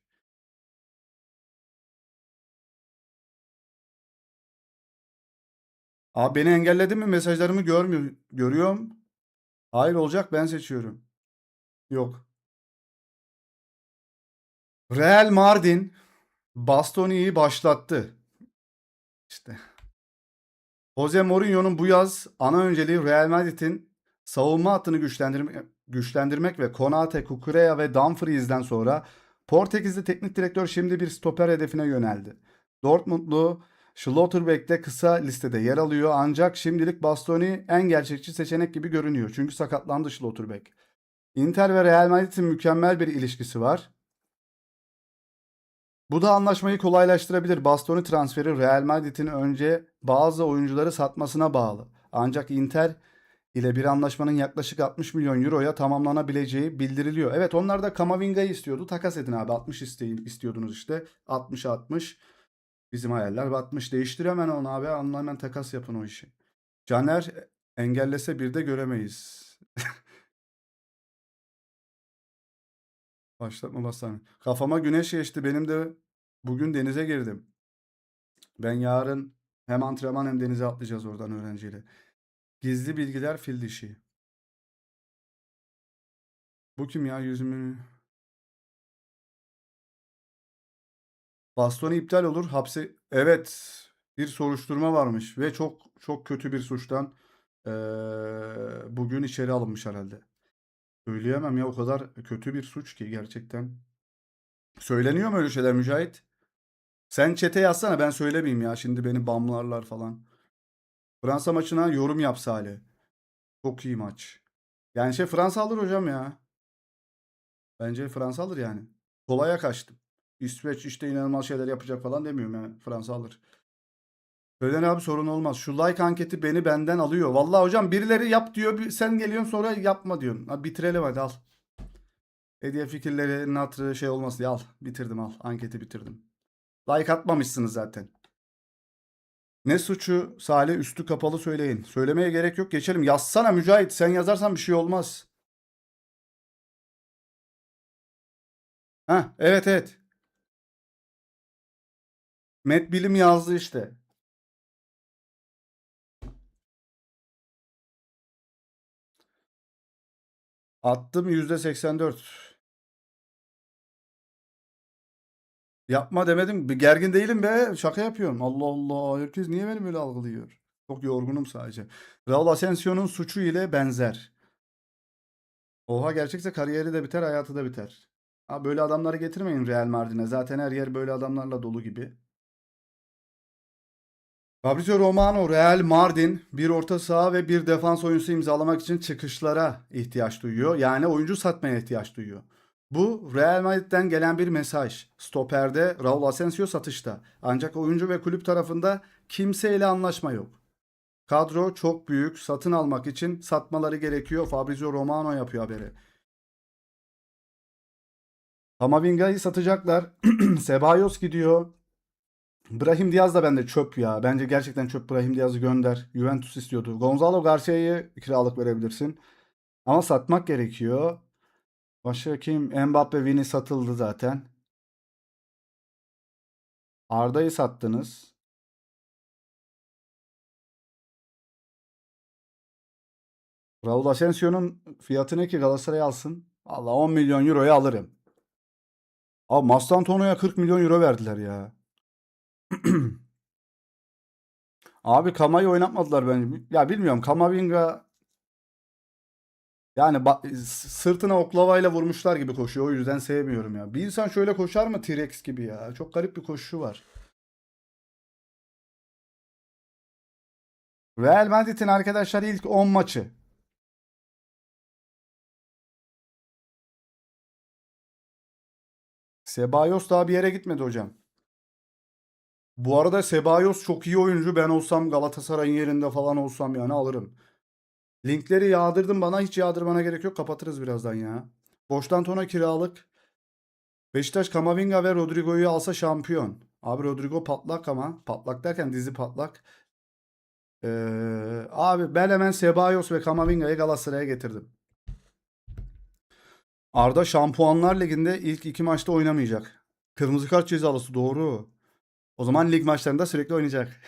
Abi beni engelledin mi? Mesajlarımı görüyorum. Hayır olacak, ben seçiyorum. Yok. Real Mardin Bastoni'yi başlattı. İşte Jose Mourinho'nun bu yaz ana önceliği Real Madrid'in savunma hattını güçlendirmek ve Konate, Cucurella ve Dumfries'den sonra Portekizli teknik direktör şimdi bir stoper hedefine yöneldi. Dortmundlu Schlotterbeck de kısa listede yer alıyor, ancak şimdilik Bastoni en gerçekçi seçenek gibi görünüyor. Çünkü sakatlandı Schlotterbeck. Inter ve Real Madrid'in mükemmel bir ilişkisi var. Bu da anlaşmayı kolaylaştırabilir. Bastoni transferi Real Madrid'in önce bazı oyuncuları satmasına bağlı. Ancak Inter ile bir anlaşmanın yaklaşık 60 milyon euroya tamamlanabileceği bildiriliyor. Evet, onlar da Kamavinga'yı istiyordu. Takas edin abi. 60 istiyordunuz işte. 60'a 60. Bizim hayaller batmış. Değiştir hemen onu abi. Onunla hemen takas yapın o işi. Caner engellese bir de göremeyiz. Başlatma basar. Kafama güneş geçti. Benim de bugün denize girdim. Ben yarın hem antrenman hem denize atlayacağız oradan öğrenciyle. Gizli bilgiler fil dişi. Bu kim ya, yüzümü? Bastonu iptal olur. Hapse... Evet. Bir soruşturma varmış ve çok çok kötü bir suçtan bugün içeri alınmış herhalde. Söyleyemem ya, o kadar kötü bir suç ki gerçekten. Söyleniyor mu öyle şeyler Mücahit? Sen çete yazsana, ben söylemeyeyim ya. Şimdi beni bamlarlar falan. Fransa maçına yorum yap Salih. Çok iyi maç. Yani Fransa alır hocam ya. Bence Fransa alır yani. Kolaya kaçtım. İsveç işte inanılmaz şeyler yapacak falan demiyorum yani. Fransa alır. Öyle abi, sorun olmaz. Şu like anketi beni benden alıyor. Vallahi hocam birileri yap diyor. Sen geliyorsun sonra yapma diyorsun. Abi bitirelim hadi, al. Hediye fikirleri hatırı şey olmasın diye al. Bitirdim, al. Anketi bitirdim. Like atmamışsınız zaten. Ne suçu Salih, üstü kapalı söyleyin. Söylemeye gerek yok, geçelim. Yazsana Mücahit. Sen yazarsan bir şey olmaz. Ha, evet evet. Matt Bilim yazdı işte. Attım %84. Yapma demedim. Bir gergin değilim be. Şaka yapıyorum. Allah Allah. Herkes niye beni böyle algılıyor? Çok yorgunum sadece. Raul Asensio'nun suçu ile benzer. Oha, gerçekse kariyeri de biter, hayatı da biter. Ha, böyle adamları getirmeyin Real Madrid'e. Zaten her yer böyle adamlarla dolu gibi. Fabrizio Romano, Real Mardin bir orta saha ve bir defans oyuncusu imzalamak için çıkışlara ihtiyaç duyuyor. Yani oyuncu satmaya ihtiyaç duyuyor. Bu Real Madrid'den gelen bir mesaj. Stoper'de Raul Asensio satışta. Ancak oyuncu ve kulüp tarafında kimseyle anlaşma yok. Kadro çok büyük. Satın almak için satmaları gerekiyor. Fabrizio Romano yapıyor haberi. Kamavinga'yı satacaklar. Ceballos gidiyor. Brahim Diaz da bende çöp ya. Bence gerçekten çöp. Brahim Diaz'ı gönder. Juventus istiyordu. Gonzalo Garcia'yı kiralık verebilirsin. Ama satmak gerekiyor. Başka kim? Mbappe, Vini satıldı zaten. Arda'yı sattınız. Raul Asensio'nun fiyatı ne ki Galatasaray alsın? Allah, 10 milyon euroya alırım. Abi Mastantuono'ya 40 milyon euro verdiler ya. Abi Kama'yı oynatmadılar bence. Ya bilmiyorum, Kamavinga yani sırtına oklavayla vurmuşlar gibi koşuyor. O yüzden sevmiyorum ya. Bir insan şöyle koşar mı T-Rex gibi ya? Çok garip bir koşuşu var. Real Madrid'in arkadaşlar ilk 10 maçı. Ceballos daha bir yere gitmedi hocam. Bu arada Ceballos çok iyi oyuncu. Ben olsam Galatasaray'ın yerinde falan olsam yani alırım. Linkleri yağdırdım bana. Hiç yağdırmana gerek yok. Kapatırız birazdan ya. Boştan tona kiralık. Beşiktaş Kamavinga ve Rodrigo'yu alsa şampiyon. Abi Rodrigo patlak ama. Patlak derken dizi patlak. Abi ben hemen Ceballos ve Kamavinga'yı Galatasaray'a getirdim. Arda Şampuanlar Ligi'nde ilk iki maçta oynamayacak. Kırmızı kart cezalısı, doğru. O zaman lig maçlarında sürekli oynayacak.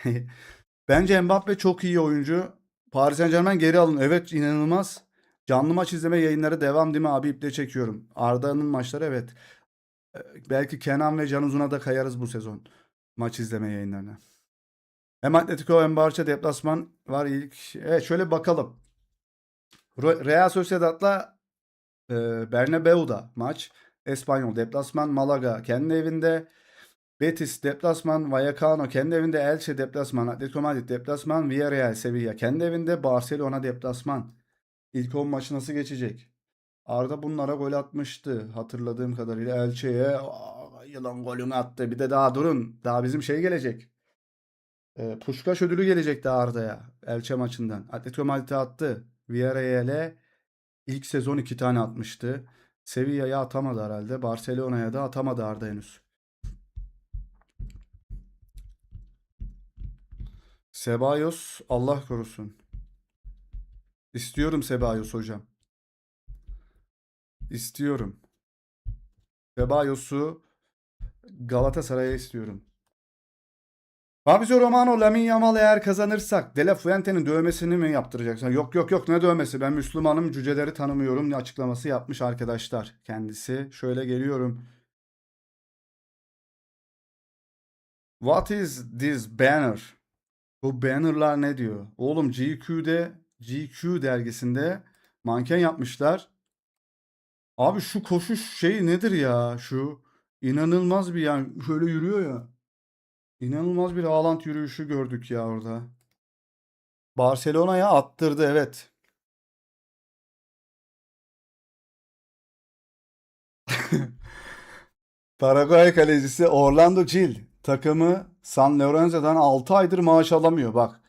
Bence Mbappe çok iyi oyuncu. Paris Saint-Germain geri alın. Evet, inanılmaz. Canlı maç izleme yayınları devam değil mi abi? İple çekiyorum. Arda'nın maçları, evet. Belki Kenan ve Can Uzun'a da kayarız bu sezon. Maç izleme yayınlarına. Hem Atletico hem Barça deplasman var ilk. Evet, şöyle bakalım. Real Sociedad'la Bernabeu'da maç. Espanyol deplasman, Malaga kendi evinde. Betis deplasman, Vallecano kendi evinde, Elche deplasman, Atletico Madrid deplasman, Villarreal, Sevilla kendi evinde, Barcelona deplasman. İlk 10 maçı nasıl geçecek? Arda bunlara gol atmıştı hatırladığım kadarıyla. Elche'ye yılan golünü attı. Bir de daha durun. Daha bizim şey gelecek. Puskás ödülü gelecek daha Arda'ya. Elche maçından. Atletico Madrid'e attı. Villarreal'e ilk sezon 2 tane atmıştı. Sevilla'ya atamadı herhalde. Barcelona'ya da atamadı Arda henüz. Ceballos Allah korusun. İstiyorum Ceballos hocam. İstiyorum. Cebalos'u Galatasaray'a istiyorum. Fabrizio Romano, Lamine Yamal eğer kazanırsak De La Fuente'nin dövmesini mi yaptıracaksın? Yok yok yok, ne dövmesi? Ben Müslümanım, cüceleri tanımıyorum açıklaması yapmış arkadaşlar kendisi. Şöyle geliyorum. What is this banner? Bu bannerlar ne diyor? Oğlum GQ dergisinde manken yapmışlar. Abi şu koşuş şey nedir ya? Şu inanılmaz bir, yani şöyle yürüyor ya. İnanılmaz bir Haaland yürüyüşü gördük ya orada. Barcelona'ya attırdı, evet. Paraguay kalecisi Orlando Gil takımı San Lorenzo'dan 6 aydır maaş alamıyor. Bak,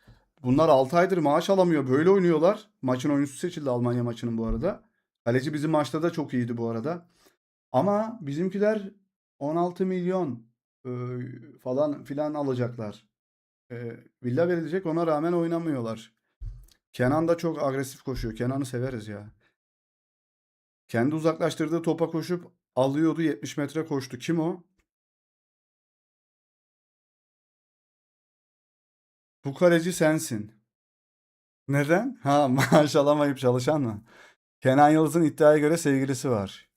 bunlar 6 aydır maaş alamıyor. Böyle oynuyorlar. Maçın oyuncusu seçildi, Almanya maçının bu arada. Kaleci bizim maçta da çok iyiydi bu arada. Ama bizimkiler 16 milyon e, falan filan alacaklar. Villa verilecek, ona rağmen oynamıyorlar. Kenan da çok agresif koşuyor. Kenan'ı severiz ya. Kendi uzaklaştırdığı topa koşup Alıyordu 70 metre koştu. Kim o? Bu kaleci sensin. Neden? Ha maaş alamayıp çalışan mı? Kenan Yıldız'ın iddiaya göre sevgilisi var.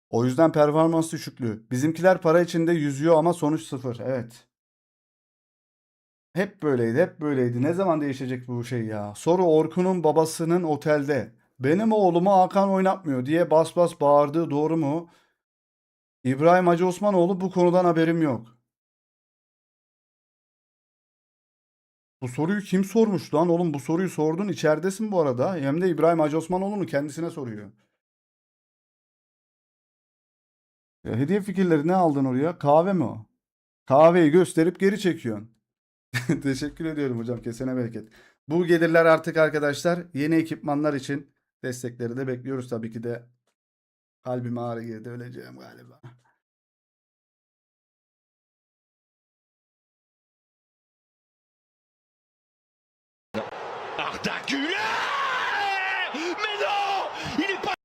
O yüzden performans düşüklüğü. Bizimkiler para içinde yüzüyor ama sonuç sıfır. Evet. Hep böyleydi, hep böyleydi. Ne zaman değişecek bu şey ya? Soru Orkun'un babasının otelde. Benim oğlumu Hakan oynatmıyor diye bas bas bağırdığı doğru mu? İbrahim Hacı Osmanoğlu bu konudan haberim yok. Bu soruyu kim sormuş lan oğlum? Bu soruyu sordun içeridesin bu arada. Hem de İbrahim Hacı Osmanoğlu'nun kendisine soruyor. Hediye fikirleri ne aldın oraya? Kahve mi o? Kahveyi gösterip geri çekiyorsun. Teşekkür ediyorum hocam. Kesene bereket. Bu gelirler artık arkadaşlar yeni ekipmanlar için destekleri de bekliyoruz tabii ki de. Kalbime ağrı girdi. Öleceğim galiba. Arda Güler! Mais non! Il est pas...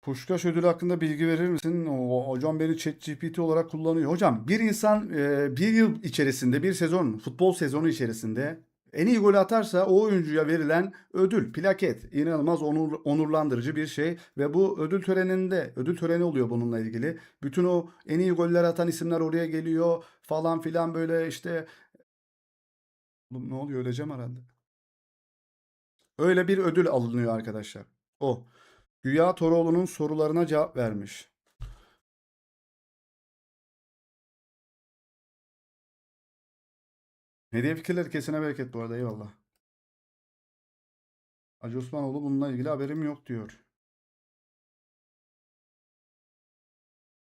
Puşkaş ödülü hakkında bilgi verir misin? Hocam beni ChatGPT olarak kullanıyor. Hocam bir insan bir yıl içerisinde bir sezon futbol sezonu içerisinde en iyi golü atarsa o oyuncuya verilen ödül, plaket inanılmaz onurlandırıcı bir şey ve bu ödül töreninde ödül töreni oluyor bununla ilgili. Bütün o en iyi goller atan isimler oraya geliyor falan filan böyle işte. Oğlum ne oluyor, öleceğim herhalde. Öyle bir ödül alınıyor arkadaşlar. O. Güya Toroğlu'nun sorularına cevap vermiş. Hediye fikirleri kesine bereket bu arada, eyvallah. Hacı Osmanoğlu bununla ilgili haberim yok diyor.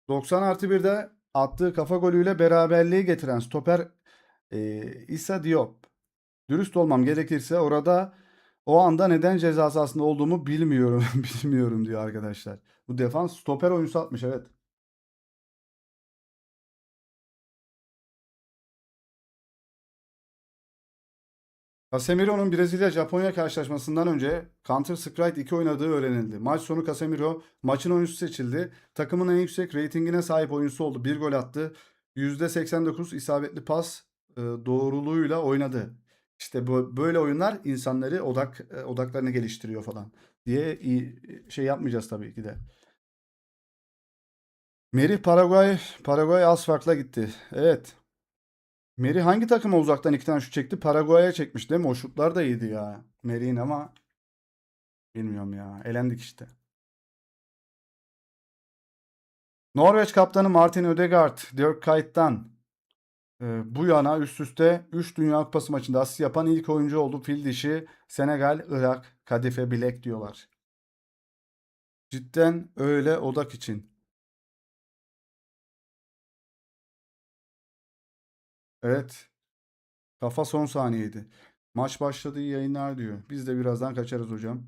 90+1'de attığı kafa golüyle beraberliği getiren stoper İsa Diop. Dürüst olmam gerekirse orada o anda neden ceza sahasında olduğumu bilmiyorum. Bilmiyorum diyor arkadaşlar. Bu defans stoper oyuncusu atmış, evet. Casemiro'nun Brezilya-Japonya karşılaşmasından önce Counter-Strike 2 oynadığı öğrenildi. Maç sonu Casemiro maçın oyuncusu seçildi. Takımın en yüksek reytingine sahip oyuncusu oldu. Bir gol attı. %89 isabetli pas doğruluğuyla oynadı. İşte böyle oyunlar insanları odaklarını geliştiriyor falan diye şey yapmayacağız tabii ki de. Merih Paraguay az farkla gitti. Evet. Merih hangi takıma uzaktan 2 tane şut çekti? Paraguay'a çekmiş değil mi? O şutlar da iyiydi ya. Merih'in ama bilmiyorum ya. Elendik işte. Norveç kaptanı Martin Ødegaard, Dirk Kuyt'tan bu yana üst üste 3 Dünya Kupası maçında asist yapan ilk oyuncu oldu. Fil dişi Senegal, Irak, Kadife Bilek diyorlar. Cidden öyle odak için. Evet. Kafa son saniyeydi. Maç başladı, iyi yayınlar diyor. Biz de birazdan kaçarız hocam.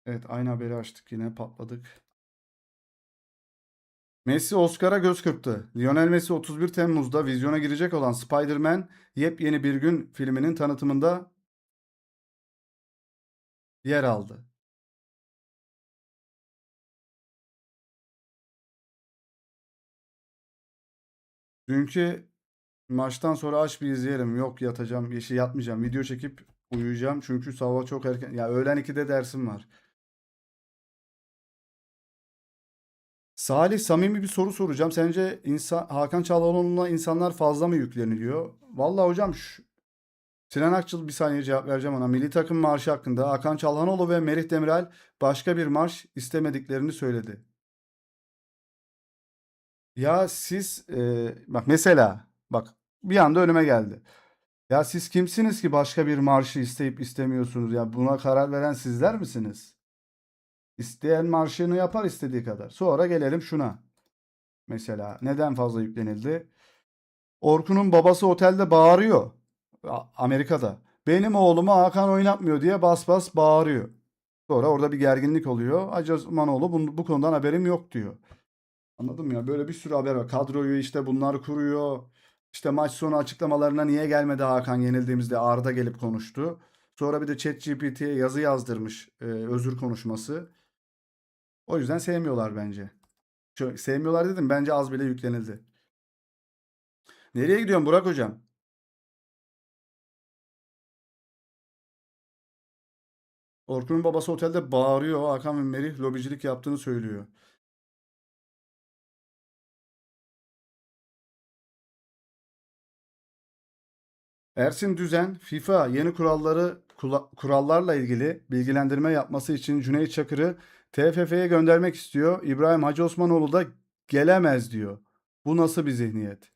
Evet, aynı haberi açtık, yine patladık. Messi Oscar'a göz kırptı. Lionel Messi 31 Temmuz'da vizyona girecek olan Spider-Man Yepyeni Bir Gün filminin tanıtımında yer aldı. Dünkü maçtan sonra aç bir izleyelim. Yok, yatacağım, yatmayacağım. Video çekip uyuyacağım. Çünkü sabah çok erken. Ya öğlen 2'de dersim var. Salih, samimi bir soru soracağım. Sence Hakan Çalhanoğlu'na insanlar fazla mı yükleniliyor? Vallahi hocam Sinan Akçıl, bir saniye cevap vereceğim ona. Milli takım marşı hakkında Hakan Çalhanoğlu ve Merih Demiral başka bir marş istemediklerini söyledi. Ya siz bak mesela bak bir anda önüme geldi. Ya siz kimsiniz ki başka bir marşı isteyip istemiyorsunuz? Ya buna karar veren sizler misiniz? İsteyen marşını yapar istediği kadar. Sonra gelelim şuna. Mesela neden fazla yüklenildi? Orkun'un babası otelde bağırıyor. Amerika'da. Benim oğlumu Hakan oynatmıyor diye bas bas bağırıyor. Sonra orada bir gerginlik oluyor. Hacı Osmanoğlu bu konudan haberim yok diyor. Anladım ya. Böyle bir sürü haber var. Kadroyu işte bunlar kuruyor. İşte maç sonu açıklamalarına niye gelmedi Hakan yenildiğimizde Arda gelip konuştu. Sonra bir de ChatGPT'ye yazı yazdırmış özür konuşması. O yüzden sevmiyorlar bence. Sevmiyorlar dedim, bence az bile yüklenildi. Nereye gidiyorsun Burak hocam? Orkun'un babası otelde bağırıyor. Hakan ve Merih lobicilik yaptığını söylüyor. Ersin Düzen, FIFA yeni kurallarla ilgili bilgilendirme yapması için Cüneyt Çakır'ı TFF'ye göndermek istiyor. İbrahim Hacı Osmanoğlu da gelemez diyor. Bu nasıl bir zihniyet?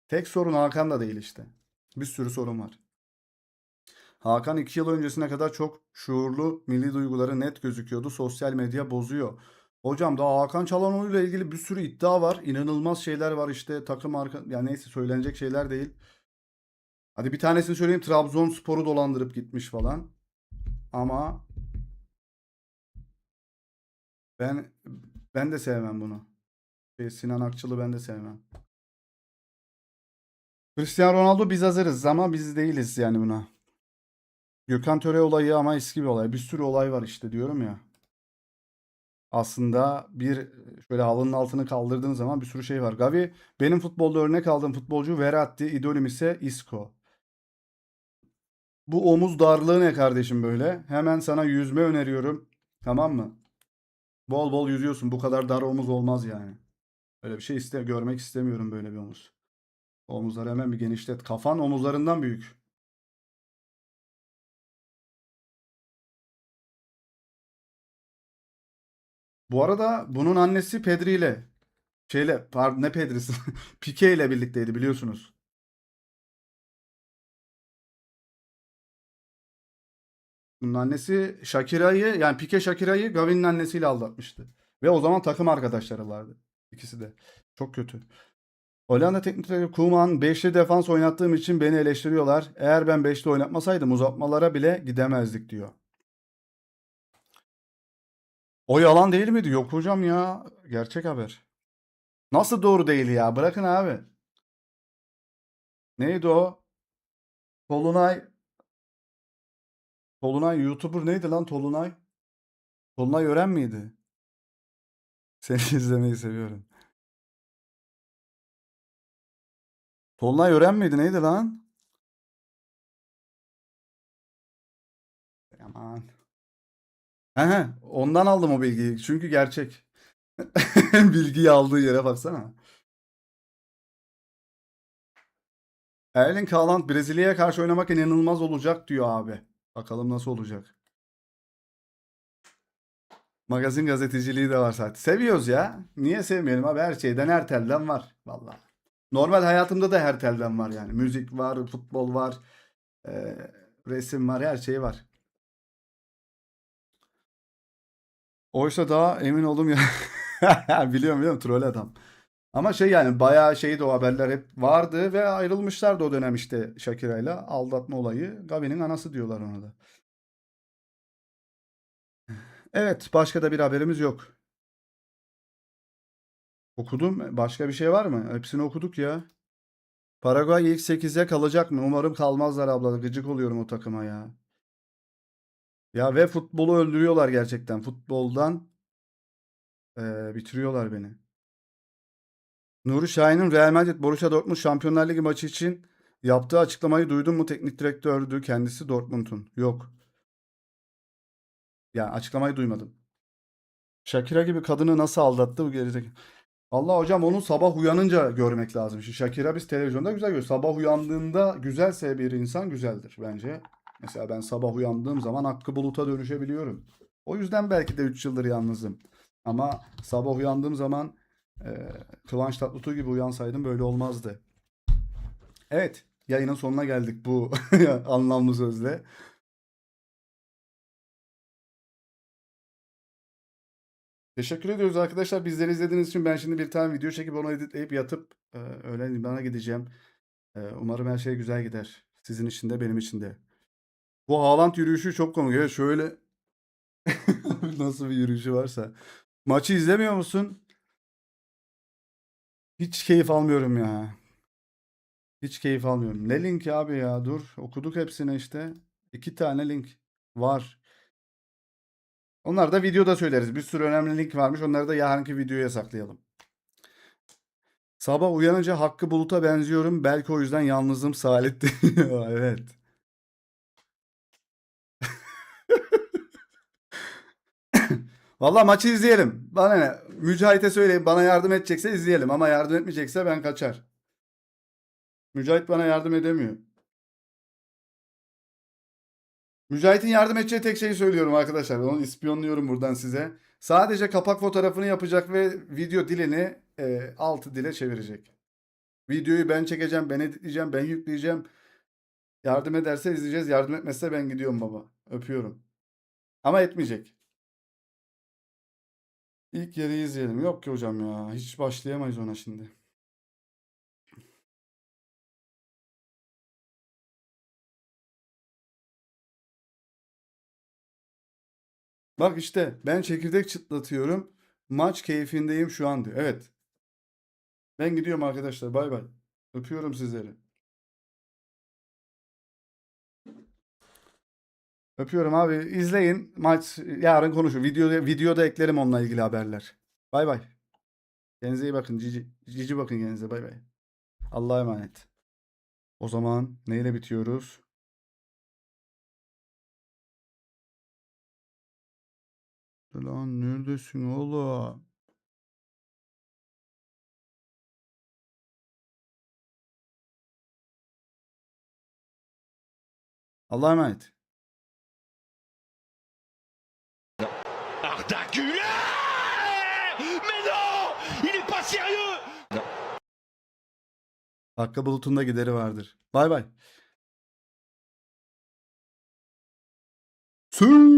Tek sorun Hakan da değil işte. Bir sürü sorun var. Hakan 2 yıl öncesine kadar çok şuurlu, milli duyguları net gözüküyordu. Sosyal medya bozuyor. Hocam daha Hakan Çalhanoğlu ile ilgili bir sürü iddia var. İnanılmaz şeyler var işte, takım arka... Ya neyse, söylenecek şeyler değil. Hadi bir tanesini söyleyeyim. Trabzonspor'u dolandırıp gitmiş falan. Ama ben ben de sevmem bunu. Sinan Akçıl'ı ben de sevmem. Cristiano Ronaldo biz hazırız ama biz değiliz yani buna. Gökhan Töre olayı ama eski bir olay. Bir sürü olay var işte, diyorum ya. Aslında bir şöyle halının altını kaldırdığın zaman bir sürü şey var. Gavi, benim futbolda örnek aldığım futbolcu Verratti, idolüm ise Isco. Bu omuz darlığı ne kardeşim böyle? Hemen sana yüzme öneriyorum. Tamam mı? Bol bol yüzüyorsun. Bu kadar dar omuz olmaz yani. Öyle bir şey görmek istemiyorum, böyle bir omuz. Omuzları hemen bir genişlet. Kafan omuzlarından büyük. Bu arada bunun annesi Pedri ile pardon, ne Pedri'si? Pique ile birlikteydi, biliyorsunuz. Bunun annesi Shakira'yı, yani Pique Shakira'yı Gavi'nin annesiyle aldatmıştı. Ve o zaman takım arkadaşlarılardı. İkisi de. Çok kötü. Hollanda teknik direktörü Koeman, beşli defans oynattığım için beni eleştiriyorlar. Eğer ben beşli oynatmasaydım uzatmalara bile gidemezdik diyor. O yalan değil miydi? Yok hocam ya. Gerçek haber. Nasıl doğru değil ya? Bırakın abi. Neydi o? Tolunay. Tolunay YouTuber neydi lan Tolunay? Tolunay Ören miydi? Seni izlemeyi seviyorum. Tolunay Ören miydi? Neydi lan? Aman. He, ondan aldım o bilgiyi. Çünkü gerçek. Bilgiyi aldığı yere baksana. Erling Haaland Brezilya'ya karşı oynamak inanılmaz olacak diyor abi. Bakalım nasıl olacak. Magazin gazeteciliği de var zaten. Seviyoruz ya. Niye sevmeyelim abi? Her şeyden, her telden var. Vallahi. Normal hayatımda da her telden var yani. Müzik var, futbol var, e, resim var, her şey var. Oysa daha emin oldum ya. Biliyorum troll adam. Ama şey, yani bayağı şeydi, o haberler hep vardı ve ayrılmışlardı o dönem işte Shakira'yla. Aldatma olayı. Gavi'nin anası diyorlar ona da. Evet, başka da bir haberimiz yok. Okudum. Başka bir şey var mı? Hepsini okuduk ya. Paraguay ilk 8'e kalacak mı? Umarım kalmazlar abla. Gıcık oluyorum o takıma ya. Ya ve futbolu öldürüyorlar gerçekten. Futboldan bitiriyorlar beni. Nuri Şahin'in Real Madrid Borussia Dortmund Şampiyonlar Ligi maçı için yaptığı açıklamayı duydun mu? Teknik direktördü kendisi Dortmund'un. Yok. Yani açıklamayı duymadım. Shakira gibi kadını nasıl aldattı bu gerizekalı? Allah hocam, onu sabah uyanınca görmek lazım. Şimdi Shakira biz televizyonda güzel görüyoruz. Sabah uyandığında güzelse bir insan güzeldir bence. Mesela ben sabah uyandığım zaman Hakkı Bulut'a dönüşebiliyorum. O yüzden belki de 3 yıldır yalnızım. Ama sabah uyandığım zaman Kıvanç Tatlıtuğ gibi uyansaydım böyle olmazdı. Evet, yayının sonuna geldik bu anlamlı sözle. Teşekkür ediyoruz arkadaşlar. Bizleri izlediğiniz için. Ben şimdi bir tane video çekip onu editleyip yatıp öğlen idmana gideceğim. Umarım her şey güzel gider. Sizin için de benim için de. Bu Haaland yürüyüşü çok komik. Evet, şöyle nasıl bir yürüyüşü varsa. Maçı izlemiyor musun? Hiç keyif almıyorum ya. Hiç keyif almıyorum. Ne link abi ya? Dur. Okuduk hepsini işte. 2 tane link var. Onları da videoda söyleriz. Bir sürü önemli link varmış. Onları da yarınki videoya saklayalım. Sabah uyanınca Hakkı Bulut'a benziyorum. Belki o yüzden yalnızım Salet'ti. Evet. Valla maçı izleyelim. Bana ne? Mücahit'e söyleyeyim. Bana yardım edecekse izleyelim. Ama yardım etmeyecekse ben kaçar. Mücahit bana yardım edemiyor. Mücahit'in yardım edeceği tek şeyi söylüyorum arkadaşlar. Onu ispiyonluyorum buradan size. Sadece kapak fotoğrafını yapacak ve video dilini 6 dile çevirecek. Videoyu ben çekeceğim, ben editleyeceğim, ben yükleyeceğim. Yardım ederse izleyeceğiz. Yardım etmezse ben gidiyorum baba. Öpüyorum. Ama etmeyecek. İlk yarıyı izleyelim. Yok ki hocam ya. Hiç başlayamayız ona şimdi. Bak işte ben çekirdek çıtlatıyorum. Maç keyfindeyim şu an diyor. Evet. Ben gidiyorum arkadaşlar. Bay bay. Öpüyorum sizleri. Öpüyorum abi. İzleyin. Maç yarın konuşur. Videoda eklerim onunla ilgili haberler. Bay bay. Kendinize iyi bakın. Cici. Cici bakın kendinize. Bay bay. Allah'a emanet. O zaman neyle bitiyoruz? Lan neredesin oğlum? Allah'a emanet. Arda Güler. Mais non, il est pas sérieux. Hakkı Bulut'un da gideri vardır. Bay bay. Sü